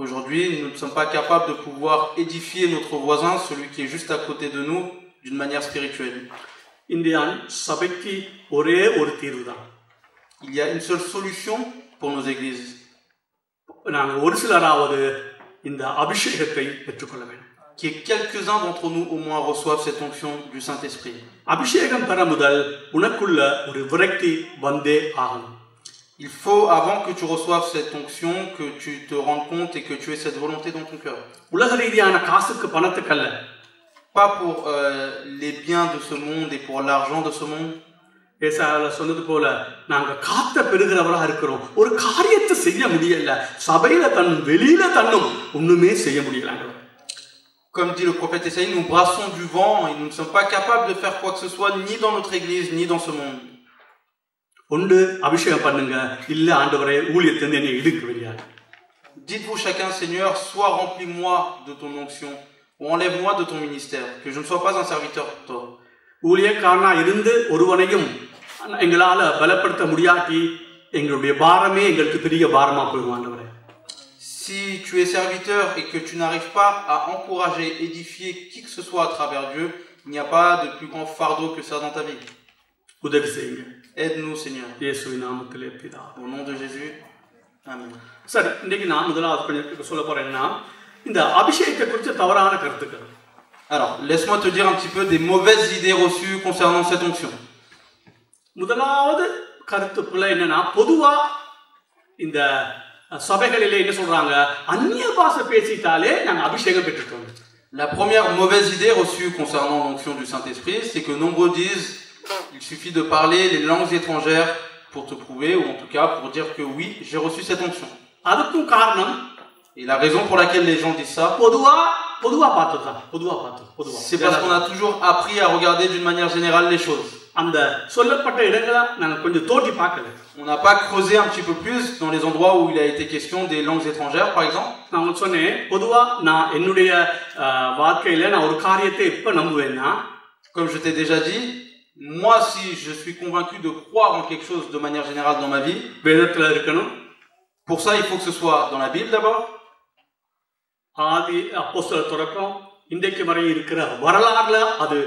Speaker 2: Aujourd'hui, nous ne sommes pas capables de pouvoir édifier notre voisin, celui qui est juste à côté de nous, d'une manière spirituelle.
Speaker 1: Il
Speaker 2: y a une seule solution pour nos églises. Que quelques-uns d'entre nous au moins reçoivent cette onction du Saint-Esprit. Il faut, avant que tu reçoives cette onction, que tu te rendes compte et que tu aies cette volonté dans ton cœur. Pas pour les biens de ce monde et pour l'argent de ce monde.
Speaker 1: சொன்னது போல நாங்க காத்த பெறுகிறவராக இருக்கிறோம். ஒரு காரியத்தை செய்ய முடியல, சபையில தன்னும் வெளியில தன்னும் ஒண்ணுமே செய்ய முடியல.
Speaker 2: Comme dit le prophète Esaïe, nous brassons du vent et nous ne sommes pas capables de faire quoi que ce soit ni dans notre église ni dans ce monde.
Speaker 1: ஒன்று அபிஷேகம் பண்ணுங்க, இல்ல ஆண்டவரே ஊழியத்திலிருந்து என்னை இழுக்க வெளியாக.
Speaker 2: Dites-vous chacun, Seigneur, sois remplis-moi de ton onction ou enlève-moi de ton ministère, que je ne sois pas un serviteur pour toi.
Speaker 1: ஊழியக்காரனா இருந்து ஒருவனையும் எங்களால பலப்படுத்த முடியாட்டி எங்களுடைய பாரமே எங்களுக்கு பெரிய பாரமா போயிடும் ஆண்டவரே.
Speaker 2: Si tu es serviteur et que tu n'arrives pas à encourager, édifier qui que ce soit à travers Dieu, il n'y a pas de plus grand fardeau que ça dans ta vie.
Speaker 1: உதவி செய்யுங்க.
Speaker 2: Aide-nous, Seigneur.
Speaker 1: இயேசுவின் நாமத்திலே பிதாவே.
Speaker 2: Au nom de Jésus. Amen.
Speaker 1: சரி, இன்னைக்கு நான் முதலாவது கொஞ்சம் சொல்ல போறேன்னா இந்த அபிஷேகத்தை குறித்து தவறான கருத்துக்கள்.
Speaker 2: Alors, laisse-moi te dire un petit peu des mauvaises idées reçues concernant cette onction.
Speaker 1: முதலாவது கருத்து பிள்ளை என்னன்னா பொதுவா இந்த சபைகளிலே என்ன சொல்றாங்க அந்நிய பாஷை பேசிட்டாலே நாங்க அபிஷேகம் பெற்றுட்டோம்.
Speaker 2: La première mauvaise idée reçue concernant l'onction du Saint-Esprit, c'est que nombreux disent il suffit de parler les langues étrangères pour te prouver, ou en tout cas pour dire que oui, j'ai reçu cette onction.
Speaker 1: அதுக்கும் காரணம்
Speaker 2: Et la raison pour laquelle les gens disent ça,
Speaker 1: பொதுவா பார்த்ததுதான். பொதுவா
Speaker 2: c'est parce qu'on a toujours appris à regarder d'une manière générale les choses.
Speaker 1: அந்த சொல்லப்பட்ட இடங்களை நாங்க கொஞ்சம் தோண்டி பார்க்கல.
Speaker 2: On n'a pas creusé un petit peu plus dans les endroits où il a été question des langues étrangères, par exemple.
Speaker 1: நான் உங்களுக்கு சொன்னேன் பொதுவா நான் என்னுடைய வாழ்க்கையில நான் ஒரு காரியத்தை எப்ப நம்புவேன்னா,
Speaker 2: comme je t'ai déjà dit, moi si je suis convaincu de croire en quelque chose de manière générale dans ma vie,
Speaker 1: வேதத்துல இருக்கணும்.
Speaker 2: pour ça il faut que ce soit dans la Bible d'abord.
Speaker 1: ஆதி அப்போஸ்தலர் தொடக்கம் இன்றைக்கு வரை இருக்கிற வரலாறுல அது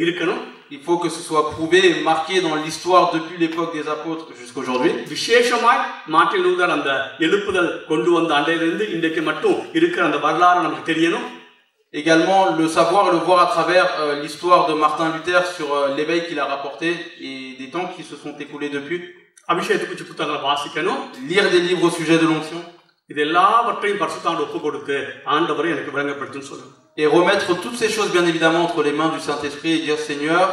Speaker 1: இருக்கணும்.
Speaker 2: Il faut que ce soit prouvé et marqué dans l'histoire depuis l'époque des apôtres jusqu'aujourd'hui.
Speaker 1: விசேஷமாய் மார்ட்டின் லூதர் அந்த எழுப்புதல் கொண்டு வந்த அண்டையிலிருந்து இன்றைக்கு மட்டும் இருக்கிற அந்த வரலாறு நமக்கு தெரியணும்.
Speaker 2: Également le savoir et le voir à travers l'histoire de Martin Luther sur l'éveil qu'il a rapporté et des temps qui se sont écoulés depuis.
Speaker 1: அபிஷேகத்தை குறித்து புத்தகங்களை வாசிக்கணும்.
Speaker 2: Lire des livres au sujet de l'onction.
Speaker 1: இது எல்லாவற்றையும் பரிசுத்தாண்டவருக்கு ஒப்பு கொடுத்து ஆண்டவரை எனக்கு விளங்கப்படுத்துன்னு சொல்லுங்க.
Speaker 2: Et remettre toutes ces choses bien évidemment entre les mains du Saint-Esprit et dire Seigneur,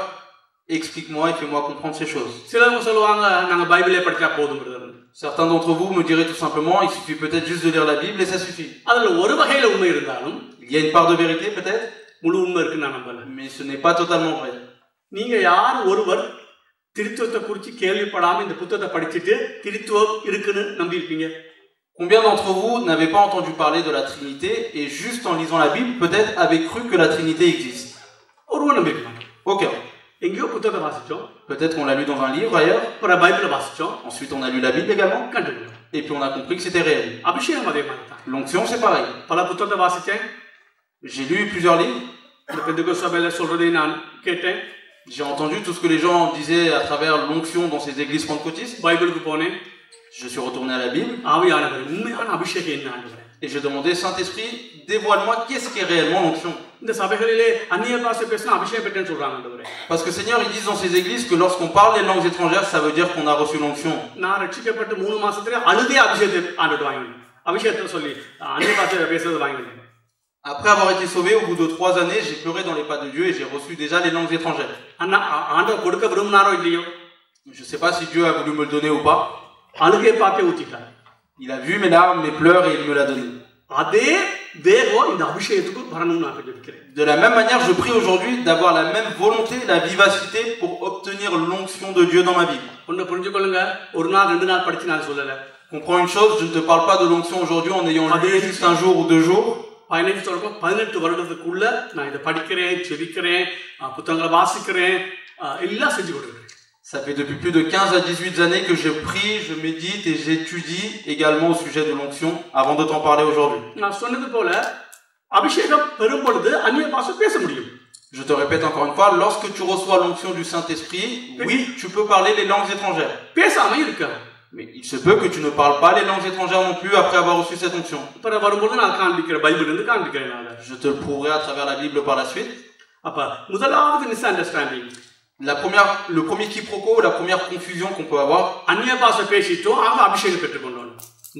Speaker 2: explique-moi et fais-moi comprendre ces choses.
Speaker 1: சிலவங்க சொல்லுவாங்க நாங்க பைபிளே படிச்சா போதும் brother.
Speaker 2: Certains d'entre vous me diraient tout simplement il suffit peut-être juste de lire la Bible et ça suffit.
Speaker 1: அதுல ஒரு வகையில உண்மை இருந்தாலும்
Speaker 2: Il y a une part de vérité peut-être,
Speaker 1: முழு உண்மை இருக்குன்னு நான் நம்பல.
Speaker 2: mais ce n'est pas totalement vrai.
Speaker 1: நீங்க யார் ஒருவர் திருத்துவத்தை குறித்து கேள்விப்படாம இந்த புத்தகத்தை படிச்சுட்டு திருத்துவம் இருக்குன்னு நம்பி இருப்பீங்க?
Speaker 2: Combien d'entre vous n'avaient pas entendu parler de la Trinité et juste en lisant la Bible peut-être avaient cru que la Trinité existe?
Speaker 1: ஒருவர் நம்பி இருக்க மாட்டோம்.
Speaker 2: Aucun.
Speaker 1: எங்கேயோ புத்தகத்தை வாசிச்சோம்.
Speaker 2: Peut-être qu'on l'a lu dans un livre ailleurs.
Speaker 1: அப்புறம் பைபிளை வாசிச்சோம்.
Speaker 2: Ensuite on a lu la Bible également.
Speaker 1: கண்டுபிடிச்சோம்.
Speaker 2: Et puis on a compris que c'était réel.
Speaker 1: அபிஷேகம் அதே மாதிரி தான்.
Speaker 2: L'onction c'est pareil.
Speaker 1: பல புத்தகத்தை வாசிச்சேன்.
Speaker 2: J'ai lu plusieurs livres.
Speaker 1: இந்த பெந்தெகோஸ்தே சபையில சொல்றதை நான் கேட்டேன்.
Speaker 2: J'ai entendu tout ce que les gens disaient à travers l'onction dans ces églises pentecôtistes.
Speaker 1: பைபிளுக்கு போனேன்.
Speaker 2: Je suis retourné à la Bible.
Speaker 1: ஆவியானவர் உண்மையான அபிஷேகம் என்ன ஆண்டவரே?
Speaker 2: Et j'ai demandé Saint-Esprit, dévoile-moi qu'est-ce qu'est réellement l'onction.
Speaker 1: இந்த சபைகளிலே அந்நிய பாஷை பேசினா அபிஷேகம் பெற்றேன்னு சொல்றாங்க ஆண்டவரே.
Speaker 2: Parce que Seigneur, ils disent dans ces églises que lorsqu'on parle les langues étrangères, ça veut dire qu'on a reçu l'onction.
Speaker 1: நான் ரட்சிக்கப்பட்டு 3 மாசத்துல அழுதே அபிஷேகத்தை ஆண்டவர் வாங்கினேன். அபிஷேகத்தை சொல்லி அந்நிய பாஷை பேசுறது வாங்கினேன்.
Speaker 2: Après avoir été sauvé, au bout de 3 années, j'ai pleuré dans les pas de Dieu et j'ai reçu déjà les langues étrangères.
Speaker 1: ஆண்டவர் கொடுக்க விரும்பினாரோ இல்லையோ?
Speaker 2: Je ne sais pas si Dieu a voulu me le donner ou pas.
Speaker 1: அழுகை பார்த்தே ஊத்திட்டார்.
Speaker 2: Il a vu mes larmes, mes pleurs et il me l'a donné.
Speaker 1: அதே வேகம் இந்த அபிஷேகத்துக்கு வரணும்னு நான் கேட்கிறேன்.
Speaker 2: De la même manière, je prie aujourd'hui d'avoir la même volonté, la vivacité pour obtenir l'onction de Dieu dans ma vie.
Speaker 1: ஒன்னு புரிஞ்சுக்கொள்ளுங்க, ஒரு நாள் 2 நாள் படிச்சு நான் சொல்லல.
Speaker 2: Comprends une chose, je ne te parle pas de l'onction aujourd'hui en ayant lu juste un jour ou 2 jours.
Speaker 1: 15 தொடக்கம் 18 வருடத்துக்குள்ள நான் இதை படிக்கிறேன், செபிக்கிறேன், புத்தகங்களை வாசிக்கிறேன், எல்லாம் செஞ்சு கொடுக்கிறேன்.
Speaker 2: Ça fait depuis plus de 15 à 18 années que je prie, je médite et j'étudie également au sujet de l'onction avant de t'en parler aujourd'hui.
Speaker 1: நான் சொன்னது போல அபிஷேகம் பெறும் பொழுது அந்நிய பாஷை பேச முடியும்.
Speaker 2: Je te répète encore une fois, lorsque tu reçois l'onction du Saint-Esprit, oui, tu peux parler les langues étrangères.
Speaker 1: பேசாம இருக்க.
Speaker 2: Mais il se peut que tu ne parles pas les langues étrangères non plus après avoir reçu cette onction.
Speaker 1: அப்புறம் வரும்போது நான் காண்பிக்கிறேன், பைபிள்ல இருந்து காண்பிக்கிறேன் நான்.
Speaker 2: Je te le prouverai à travers la Bible par la suite.
Speaker 1: அப்ப முதலாவது miss understanding,
Speaker 2: le premier quiproquo, la première confusion qu'on peut avoir.
Speaker 1: அந்நிய பாஷை பேசிட்டோம், ஆக அபிஷேகம் பெற்றுக்கொண்டோம்.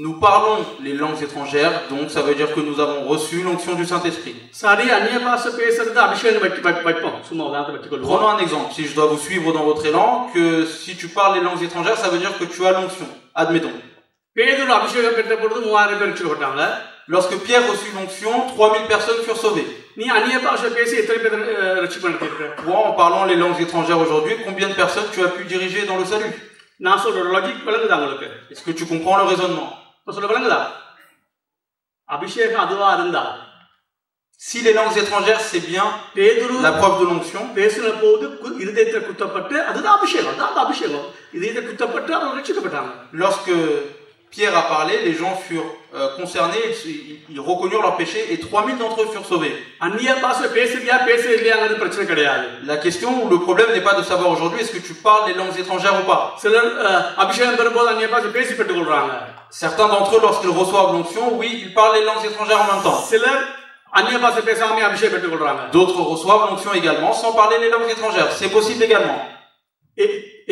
Speaker 2: Nous parlons les langues étrangères, donc ça veut dire que nous avons reçu l'onction du Saint-Esprit.
Speaker 1: சரி, அந்நிய பாஷை பேசுறது அபிஷேகம் வைப்போம், சும்மா உதாரணத்தை வச்சுக்கொள்வோம்.
Speaker 2: Prenons un exemple. Si je dois vous suivre dans votre élan, que si tu parles les langues étrangères, ça veut dire que tu as l'onction. Admettons.
Speaker 1: பேதுரு அபிஷேகம் பெற்ற பொழுது 3000 பேர் ரட்சிக்கப்பட்டாங்க.
Speaker 2: Lorsque Pierre reçut l'onction, 3000 personnes furent sauvées.
Speaker 1: நீ அந்நிய பாஷை பேசி எத்தனை பேர் ரட்சிக்கப்பட்டிருக்க?
Speaker 2: Toi, en parlant les langues étrangères aujourd'hui, combien de personnes tu as pu diriger dans le salut?
Speaker 1: நான் சொல்ற லாஜிக் விளங்குதா உங்களுக்கு?
Speaker 2: Est-ce que tu comprends le raisonnement?
Speaker 1: நான் சொல்ற விளங்குதா? அபிஷேகம் அதுவா இருந்தா,
Speaker 2: si les langues étrangères c'est bien la preuve de l'onction,
Speaker 1: பேசின போது இதயத்தை குத்தப்பட்டு அதுதான் அபிஷேகம், அதான் அபிஷேகம். இதயத்தை குத்தப்பட்டு அவங்க ரட்சிக்கப்பட்டாங்க.
Speaker 2: Lorsque Pierre a parlé, les gens furent concernés, ils reconnurent leurs péchés et 3000 d'entre eux furent sauvés.
Speaker 1: அந்நிய பாஷை பேசுறியா பேசலையாங்கிறது பிரச்சனை கிடையாது.
Speaker 2: La question ou le problème n'est pas de savoir aujourd'hui est-ce que tu parles les langues étrangères ou pas.
Speaker 1: சிலர் அபிஷேகம் பெறும்போது அந்நிய பாஷை பேசி பெற்றுக்கொள்றாங்க.
Speaker 2: Certains d'entre eux, lorsqu'ils reçoivent l'onction, oui, ils parlent les langues étrangères en même temps.
Speaker 1: சிலர் அந்நிய பாஷை பேசாம அபிஷேகம் பெற்றுக்கொள்றாங்க.
Speaker 2: D'autres reçoivent l'onction également sans parler les langues étrangères. C'est possible également.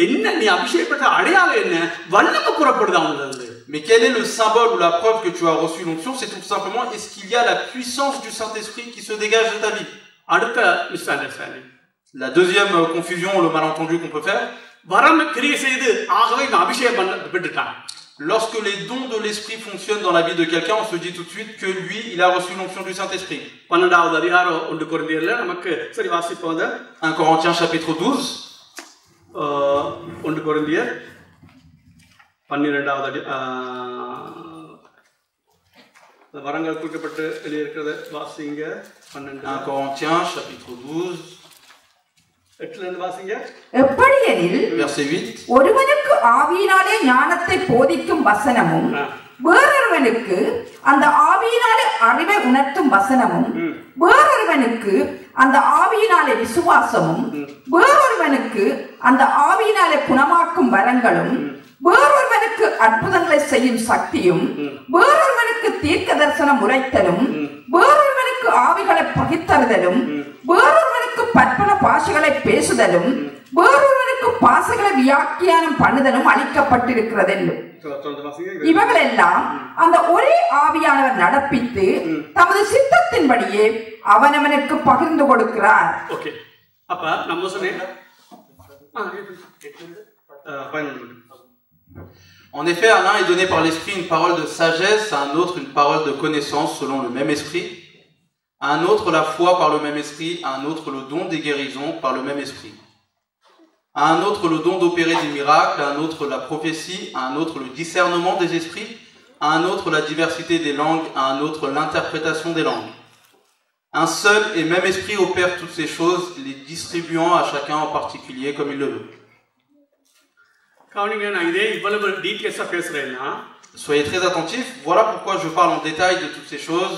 Speaker 1: என்ன நீ அபிஷேகப்பட்ட அடையாளம் என்ன வல்லமை புறப்படுது அவங்கள இருந்து.
Speaker 2: Mais quel est le symbole ou la preuve que tu as reçu l'onction? C'est tout simplement, est-ce qu'il y a la puissance du Saint-Esprit qui se dégage de ta vie?
Speaker 1: அடுத்த misunderstanding.
Speaker 2: La deuxième confusion ou le malentendu qu'on peut faire,
Speaker 1: வரம் கிரியை செய்து ஆகவே இந்த அபிஷேகம் பண்ண விட்டுட்டான்.
Speaker 2: lorsque les dons de l'Esprit fonctionnent dans la vie de quelqu'un, on se dit tout de suite que lui, il a reçu l'onction du Saint-Esprit.
Speaker 1: 12வது அதிகாரம் 1 கொரிந்தியர்ல நமக்கு சரி வாசிப்போம் அத.
Speaker 2: 1 Corinthiens chapitre 12.
Speaker 1: 1 கொரிந்தியர் 12வது வரங்கள் குறிக்கப்பட்டு எழுதியிருக்கிறத வாசிங்க.
Speaker 2: 1 Corinthiens chapitre 12.
Speaker 1: 8ல இருந்து வாசிங்க.
Speaker 3: எப்படியெனில்
Speaker 2: verset 8.
Speaker 3: ஒருவனுக்கு ஆவியினாலே ஞானத்தை போதிக்கும் வசனமும் வேறொருவனுக்கு அந்த ஆவியினாலே அறிவை உணர்த்தும் வசனமும் வேறொருவனுக்கு அந்த ஆவியினாலே விசுவாசமும் வேறொருவனுக்கு அந்த ஆவியினாலே குணமாக்கும் வரங்களும் வேறொருவனுக்கு அற்புதங்களை செய்யும் சக்தியும் வேறொருவனுக்கு தீர்க்க தரிசனம் உரைத்தலும் வேறொருவனுக்கு ஆவிகளை பகிர்ந்தறிதலும் வேறொருவனுக்கு பற்பல பாஷைகளை பேசுதலும் வேறொருவனுக்கு பாசைகளை வியாக்கியானம் பண்ணுதலும் அளிக்கப்பட்டிருக்கிறது என்றும் இவங்களெல்லாம் அந்த ஒரே ஆவியானவர் நடப்பித்து தமது சித்தத்தின்படியே அவனவனுக்கு பகிர்ந்து கொடுக்கிறார்.
Speaker 1: ஓகே, அப்ப நம்ம சொன்னேன்.
Speaker 2: En effet, à l'un est donné par l'Esprit une parole de sagesse, à un autre une parole de connaissance selon le même Esprit, à un autre la foi par le même Esprit, à un autre le don des guérisons par le même Esprit, à un autre le don d'opérer des miracles, à un autre la prophétie, à un autre le discernement des esprits, à un autre la diversité des langues, à un autre l'interprétation des langues. Un seul et même Esprit opère toutes ces choses, les distribuant à chacun en particulier comme il le veut. Soyez très attentifs, voilà pourquoi je parle en détail de toutes ces choses.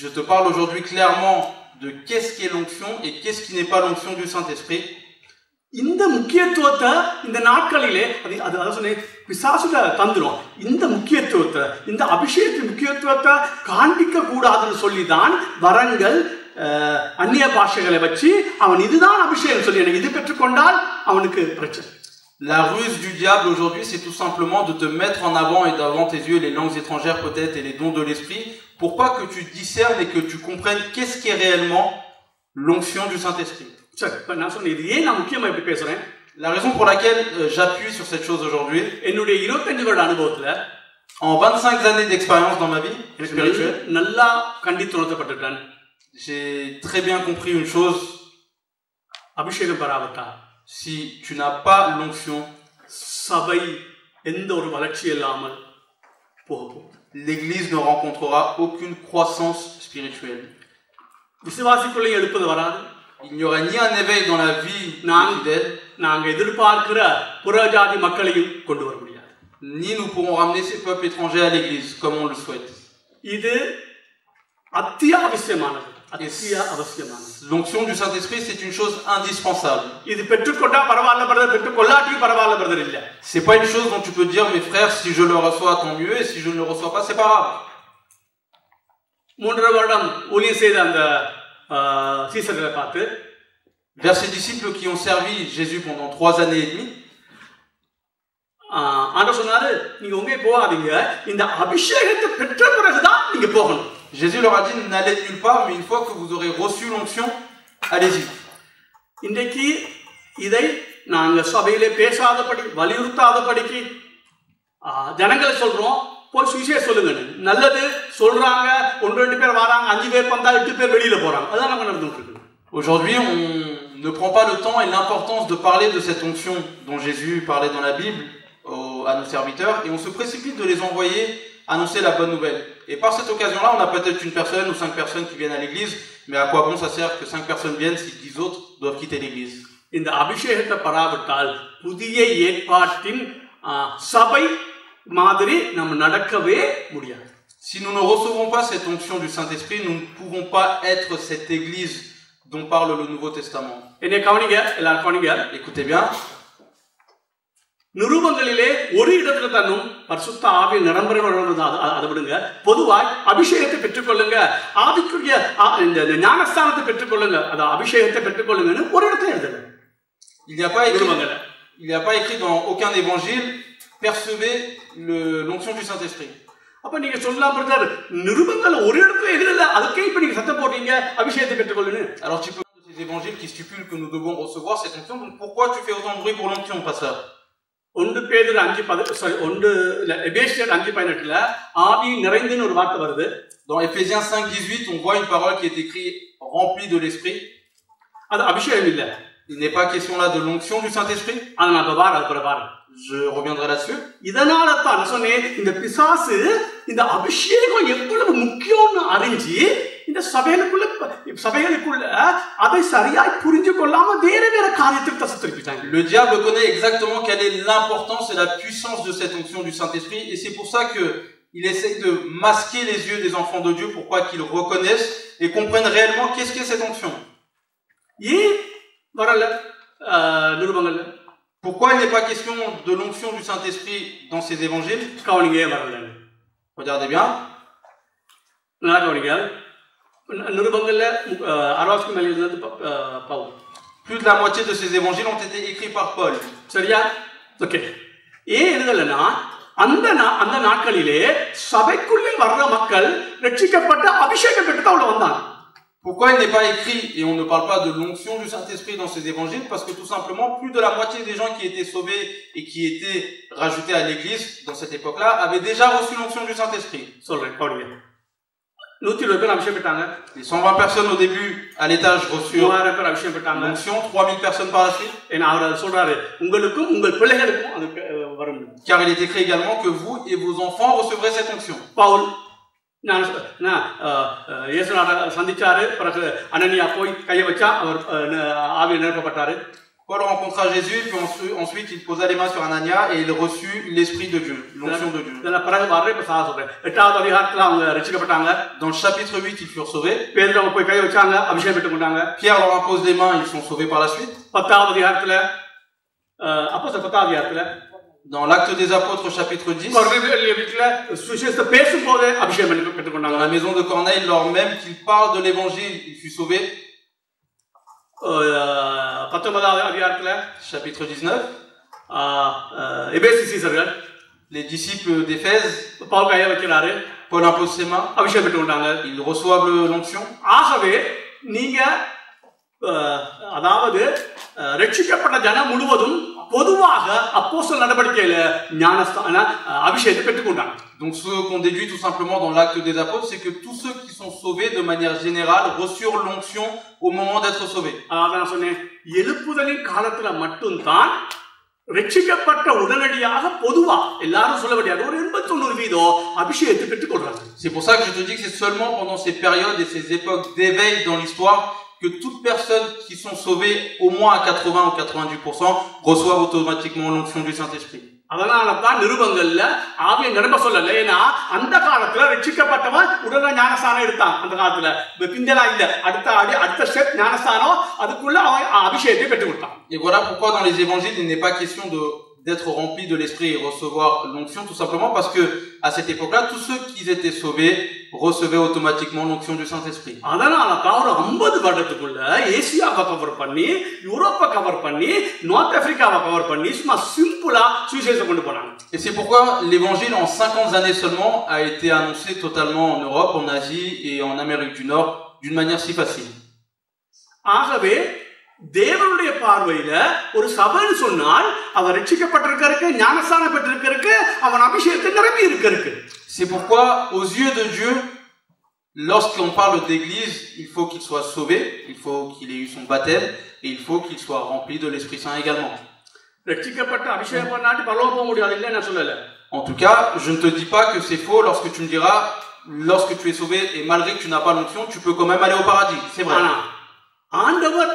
Speaker 2: Je te parle aujourd'hui clairement de qu'est-ce qui est l'onction et qu'est-ce qui n'est pas l'onction du Saint-Esprit.
Speaker 1: இந்த முக்கியத்துவத்தை இந்த நாட்களிலே அது சொன்னேன் பிசாசுல தந்துரும். இந்த முக்கியத்துவத்தை இந்த அபிஷேகத்தின் முக்கியத்துவத்தை காண்பிக்க கூடாதுன்னு சொல்லிதான் வரங்கள் அந்நிய பாஷைகளை வச்சு அவன் இதுதான் அபிஷேகம் சொல்லி எனக்கு இது பெற்றுக்கொண்டால் அவனுக்கு பிரச்சனை.
Speaker 2: La ruse du diable aujourd'hui, c'est tout simplement de te mettre en avant et devant tes yeux les langues étrangères peut-être et les dons de l'esprit, pour pas que tu discernes et que tu comprennes qu'est-ce qui est réellement l'onction du Saint-Esprit. La raison pour laquelle j'appuie sur cette chose aujourd'hui, en 25 années d'expérience dans ma vie spirituelle, j'ai très bien compris une chose. Si tu n'as pas l'onction, l'Église ne rencontrera aucune croissance spirituelle. Il n'y aura ni un éveil dans la vie fidèle, ni nous pourrons ramener ces peuples étrangers à l'Église comme on le souhaite. L'onction du Saint-Esprit, c'est une chose indispensable. C'est pas une chose dont tu peux dire, mes frères, si je le reçois, tant mieux, et si je ne le reçois pas, c'est pas grave. Vers ces disciples qui ont servi Jésus pendant 3 années et demie, Jésus leur a dit, n'allez nulle part, mais une fois que vous aurez reçu l'onction, allez-y. Aujourd'hui, on ne prend pas le temps et l'importance de parler de cette onction dont Jésus parlait dans la Bible à nos serviteurs, et on se précipite de les envoyer annoncer la bonne nouvelle. Et par cette occasion-là, on a peut-être une personne ou 5 personnes qui viennent à l'église, mais à quoi bon ça sert que 5 personnes viennent si 10 autres doivent quitter l'église? Si nous ne recevons pas cette onction du Saint-Esprit, nous ne pouvons pas être cette église dont parle le Nouveau Testament. Écoutez bien.
Speaker 1: நிருபங்களிலே ஒரு இடத்துல தன்னும் பரிசுத்த ஆவி நிரம்புகிறவர்கள் அதை விடுங்க. பொதுவாய் அபிஷேகத்தை பெற்றுக்கொள்ளுங்க, ஆவிக்குரிய இந்த ஞானஸ்தானத்தை பெற்றுக்கொள்ளுங்க, அது அபிஷேகத்தை பெற்றுக்கொள்ளுங்கன்னு ஒரு இடத்துல எழுதுங்க.
Speaker 2: Il n'y a pas écrit dans aucun évangile percevez l'onction du Saint-Esprit.
Speaker 1: அப்ப நீங்க சொல்லலாம் பிரதர், நிருபங்கள் ஒரு இடத்துல எழுதல, அதுக்கே இப்ப நீங்க சத்தம் போடுறீங்க அபிஷேகத்தை பெற்றுக்கொள்ளுன்னு.
Speaker 2: Alors tu peux ces évangiles qui stipulent que nous devons recevoir cette onction, donc pourquoi tu fais autant de bruit pour l'onction, pasteur?
Speaker 1: 1 பேதுரு 5:18 ஆவி நிறைந்துன்னு ஒரு வார்த்தை வருது.
Speaker 2: Dans Éphésiens 5:18, on voit une parole qui est écrite remplie de l'esprit.
Speaker 1: அது அபிஷேகம் இல்ல.
Speaker 2: Il n'est pas question là de l'onction du Saint-Esprit.
Speaker 1: அது நான் பாரு.
Speaker 2: Je reviendrai là-dessus.
Speaker 1: இதனால தான் சொன்னேன், இந்த பிசாசு இந்த அபிஷேகம் எவ்வளவு முக்கியம்னு அறிஞ்சு இந்த சபைகளுக்குள்ள அதை சரியாய் புரிஞ்சு கொள்ளாம வேற காரியத்துக்கு தசத்திருக்காங்க.
Speaker 2: Le diable connaît exactement quelle est l'importance et la puissance de cette onction du Saint-Esprit, et c'est pour ça que il essaie de masquer les yeux des enfants de Dieu pour pas qu'ils reconnaissent et comprennent réellement qu'est-ce qu'est cette onction. Pourquoi il n'est pas question de l'onction du Saint-Esprit dans ces évangiles? Regardez bien. Plus de la moitié de ces évangiles ont été écrits par Paul.
Speaker 1: அந்த நாட்களிலே சபைக்குள்ளே வர்ற மக்கள் ரட்சிக்கப்பட்ட அபிஷேகம் பெற்று உள்ள வந்தாங்க.
Speaker 2: Pourquoi il n'est pas écrit, et on ne parle pas de l'onction du Saint-Esprit dans ces évangiles? Parce que tout simplement, plus de la moitié des gens qui étaient sauvés et qui étaient rajoutés à l'église dans cette époque-là avaient déjà reçu l'onction du Saint-Esprit. Les 120 personnes au début, à l'étage, reçurent l'onction, 3000 personnes par la suite. Car il est écrit également que vous et vos enfants recevrez cette onction. Paul rencontra Jésus, puis ensuite il posa les mains sur Anania et il reçut l'Esprit de Dieu, l'onction de Dieu. Dans le chapitre 8, ils furent sauvés. Pierre leur impose les mains, ils sont sauvés par la suite. Dans l'Acte des Apôtres, chapitre 10, dans la maison de Corneille, lors même qu'il parle de l'évangile, il fut sauvé. Chapitre 19, les disciples d'Éphèse, Paul impose ses mains, ils reçoivent l'onction. Donc ce qu'on déduit tout simplement dans l'acte des apôtres, c'est que tous ceux qui sont sauvés de manière générale reçurent l'onction au moment d'être sauvés. C'est pour ça que je te dis que c'est seulement pendant ces périodes et ces époques d'éveil dans l'histoire que toutes personnes qui sont sauvées, au moins à 80 ou 90%, reçoivent automatiquement l'onction du Saint-Esprit. Et voilà pourquoi dans les évangiles, il n'est pas question d'être rempli de l'esprit et recevoir l'onction, tout simplement parce que à cette époque-là, tous ceux qui étaient sauvés recevaient automatiquement l'onction du Saint-Esprit. Et c'est pourquoi l'évangile en 50 années seulement a été annoncé totalement en Europe, en Asie et en Amérique du Nord d'une manière si facile.
Speaker 1: தேவனுடைய பார்வையில ஒரு சபைன்னு சொன்னால் அவன் ரட்சிக்கப்பட்டிருக்கிறதுக்கு ஞானஸ்நானம் பெற்றிருக்கிறதுக்கு அவன் அபிஷேகத்தை நிரம்பி இருக்கிறதுக்கு.
Speaker 2: C'est pourquoi aux yeux de Dieu, lorsqu'on parle d'église, il faut qu'il soit sauvé, il faut qu'il ait eu son baptême et il faut qu'il soit rempli de l'Esprit Saint également.
Speaker 1: ரட்சிக்கப்பட்ட அபிஷேகம் பண்ணாட்டி பரலோகம் போக முடியாது, இல்ல நான் சொல்லல.
Speaker 2: En tout cas, je ne te dis pas que c'est faux lorsque tu me diras lorsque tu es sauvé et malgré que tu n'as pas l'onction, tu peux quand même aller au paradis. C'est vrai.
Speaker 1: ஆண்டவர்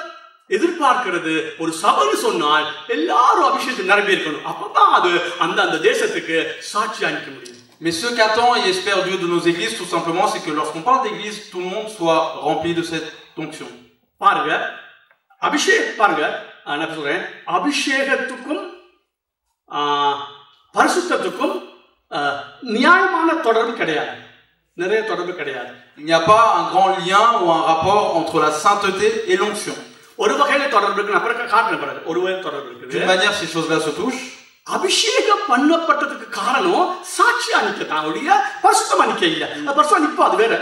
Speaker 1: எதிர்பார்க்கிறது ஒரு சபைன்னு சொன்னால் எல்லாரும் அபிஷேகத்தை நிரம்பி இருக்கணும், அப்பதான் அது அந்த தேசத்துக்கு சாட்சியா நிற்க முடியும்.
Speaker 2: Mais ce qu'attend et espère Dieu de nos églises, tout simplement, c'est que lorsqu'on parle d'église, tout le monde soit rempli de cette onction.
Speaker 1: பாருங்க, அபிஷேகம் பாருங்க, நான் சொல்றேன், அபிஷேகத்துக்கும் பரிசுத்தத்துக்கும் நியாயமான தொடர்பு கிடையாது, நிறைய தொடர்பு கிடையாது.
Speaker 2: Il n'y a pas un grand lien ou un rapport entre la sainteté et l'onction.
Speaker 1: ஒரு வகையில தொடர்பு இருக்கு, அப்புறம் காட்டுற பிறகு ஒரு வகை தொடர்பு இருக்குது.
Speaker 2: D'une manière, ces choses-là se touchent.
Speaker 1: அபிஷேகம் பண்ணப்பட்டதுக்கு காரணம் சாட்சி அணிக்கத்தான் ஒழிய பரிசுத்தம் அணிக்க இல்ல. பரிசுத்தம் இப்போ அது வேற.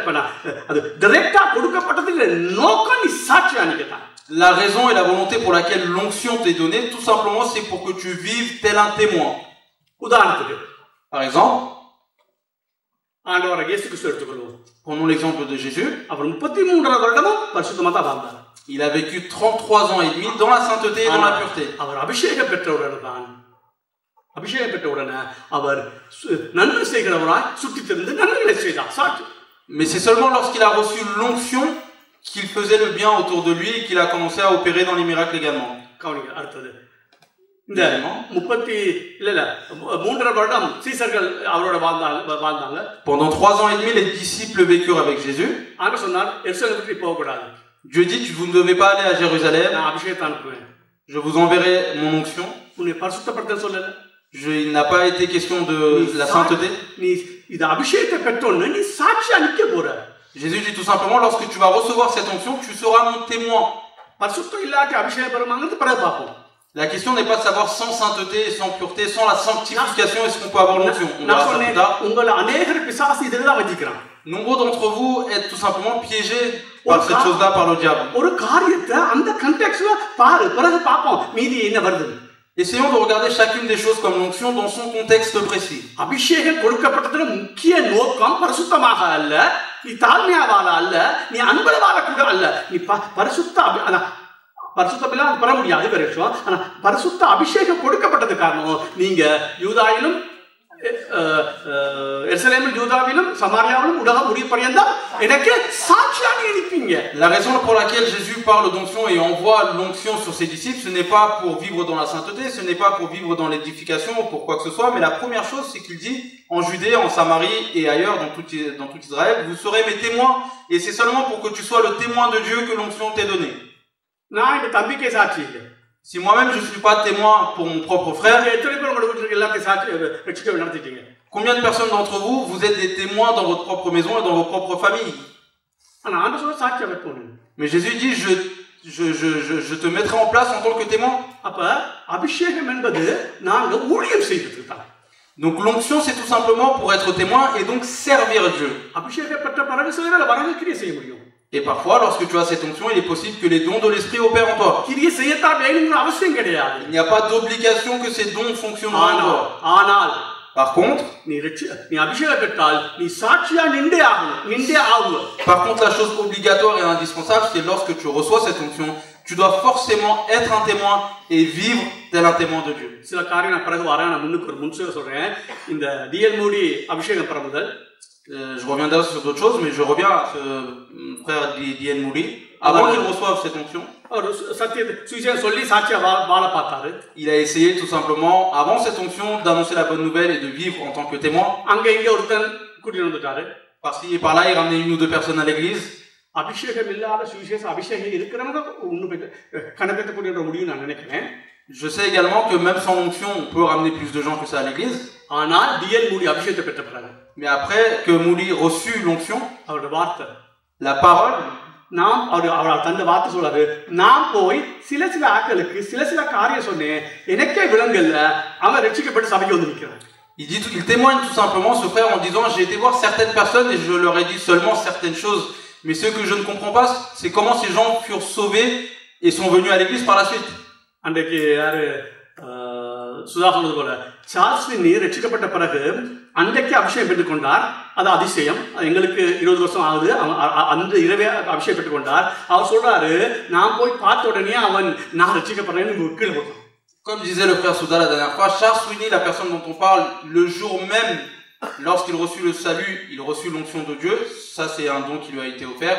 Speaker 1: அது டைரக்டா கொடுக்கப்பட்டதுக்கு நோக்கம் நீ சாட்சி அணிக்கத்தான்.
Speaker 2: La raison et la volonté pour laquelle l'onction t'est donnée, tout simplement, c'est pour que tu vives tel un témoin.
Speaker 1: உதாரணத்துக்கு,
Speaker 2: Par exemple,
Speaker 1: ஆண்டவராகிய இயேசு கிறிஸ்து எடுத்துக்கொள்வோம்.
Speaker 2: prenons l'exemple de Jésus.
Speaker 1: அவர் 33 வருடமும் பரிசுத்தமா தான் வாழ்ந்தார்.
Speaker 2: Il a vécu 33 ans et demi dans la sainteté et dans la pureté.
Speaker 1: அவர் அபிஷேகம் பெற்றவுடன் தான், அபிஷேகம் பெற்றவுடனே அவர் நன்மை செய்கிறவராய் சுற்றித் திரிந்து நன்மைகளை செய்தார். சாட்சி.
Speaker 2: Mais c'est seulement lorsqu'il a reçu l'onction qu'il faisait le bien autour de lui et qu'il a commencé à opérer dans les miracles également.
Speaker 1: கவனிங்க அடுத்தது. இந்த 3 வருடம் சீசர்கள் அவரோட வாழ்ந்தாங்க.
Speaker 2: Pendant 3 ans et demi, les disciples vécurent avec Jésus.
Speaker 1: ஆண்டவர் சொன்னார், எருசலேமுக்கு போக கூடாது.
Speaker 2: Dieu dit, vous ne devez pas aller à Jérusalem.
Speaker 1: நான் அபிஷேகத்தை அனுப்புவேன்.
Speaker 2: Je vous enverrai mon onction.
Speaker 1: உன்னை பரிசுத்தப்படுத்த சொல்லல.
Speaker 2: Il n'a pas été question de la sainteté.
Speaker 1: நீ இது அபிஷேகத்தை பெற்றோன்னு நீ சாட்சி அளிக்க போற.
Speaker 2: Jésus dit tout simplement, lorsque tu vas recevoir cette onction, tu seras mon témoin.
Speaker 1: பரிசுத்தம் இல்லாட்டி அபிஷேகம் பெறுமாங்கிறது பிறகு பார்ப்போம்.
Speaker 2: La question n'est pas de savoir sans sainteté, sans pureté, sans la sanctification, est-ce qu'on peut avoir l'onction. On verra ça plus tard.
Speaker 1: உங்களை அநேகர் பிசாசு இதெல்லாம் வச்சிக்கிறான்.
Speaker 2: Nombreux d'entre vous êtes tout simplement piégés par cette chose-là, par le diable.
Speaker 1: ஒரு காரியத்தை அந்த கான்டெக்ஸ்ட்ல பாரு, பிறகு பார்ப்போம் மீதி என்ன வருது.
Speaker 2: Essayons de regarder chacune des choses comme l'onction dans son contexte précis.
Speaker 1: அபிஷேகம் கொடுக்கப்பட்டதுல முக்கிய நோக்கம் பரிசுத்தமாக அல்ல, நீ தாழ்மையாக வாழ அல்ல, நீ அன்புல வாழ கூட அல்ல. நீ பரிசுத்தம் இல்லாம பெற முடியாது வேற விஷயம். ஆனா பரிசுத்த அபிஷேகம் கொடுக்கப்பட்டது காரணம் நீங்க யூதாயிலும் எருசலேமிலும் யூதாவிலும் சமாரியாவிலும் உலகம் முடிவு பரியந்தம் எனக்கு சாட்சியாக இருப்பீங்க.
Speaker 2: La raison pour laquelle Jésus parle d'onction et envoie l'onction sur ses disciples, ce n'est pas pour vivre dans la sainteté, ce n'est pas pour vivre dans l'édification ou pour quoi que ce soit, mais la première chose, c'est qu'il dit en Judée, en Samarie et ailleurs dans tout Israël, vous serez mes témoins, et c'est seulement pour que tu sois le témoin de Dieu que l'onction t'est donnée.
Speaker 1: நான் இந்த தம்பிக்கே சாட்சி இல்லை.
Speaker 2: Si moi-même je ne suis pas témoin pour mon propre frère, combien de personnes d'entre vous, vous êtes des témoins dans votre propre maison et dans vos propres familles? Mais Jésus dit, je te mettrai en place en tant que témoin. Donc l'onction, c'est tout simplement pour être témoin et donc servir Dieu. Et parfois, lorsque tu as cette onction, il est possible que les dons de l'Esprit opèrent en toi. Il n'y a pas d'obligation que ces dons fonctionnent en toi. Par contre, la chose obligatoire et indispensable, c'est lorsque tu reçois cette onction, tu dois forcément être un témoin et vivre tel un témoin de Dieu. Je reviendrai sur d'autres choses, mais je reviens à ce frère D.N. Moody. Avant qu'il reçoive cette onction, il a essayé tout simplement, avant cette onction, d'annoncer la bonne nouvelle et de vivre en tant que témoin. Par-ci et par-là, il ramenait une ou deux personnes à l'église. Je sais également que même sans onction, on peut ramener plus de gens que ça à l'église. Mais après que Moody reçut l'onction, la parole, il témoigne tout simplement, ce frère, en disant, j'ai été voir certaines personnes et je leur ai dit seulement certaines choses. Mais ce que je ne comprends pas, c'est comment ces gens furent sauvés et sont venus à l'église par la suite. Sudha சொன்னது போல சார்ல்ஸ் பின்னி ரட்சிக்கப்பட்ட பிறகு அன்றைக்கு அபிஷேகம் பெற்றுக்கொண்டார். அது அதிசயம். எங்களுக்கு 20 வருஷம் ஆகுது. அந்த இரவே அபிஷேகம் பெற்றுக்கொண்டார். அவர் சொல்றாரு, நான் போய் பார்த்த உடனே அவன் நான் ரட்சிக்கப்படுறேன்னு கீழே போட்டான். Comme disait le frère Souda la dernière fois, Charles Sweeney, la personne dont on parle, le jour même, lorsqu'il reçut le salut, il reçut l'onction de Dieu. Ça, c'est un don qui lui a été offert.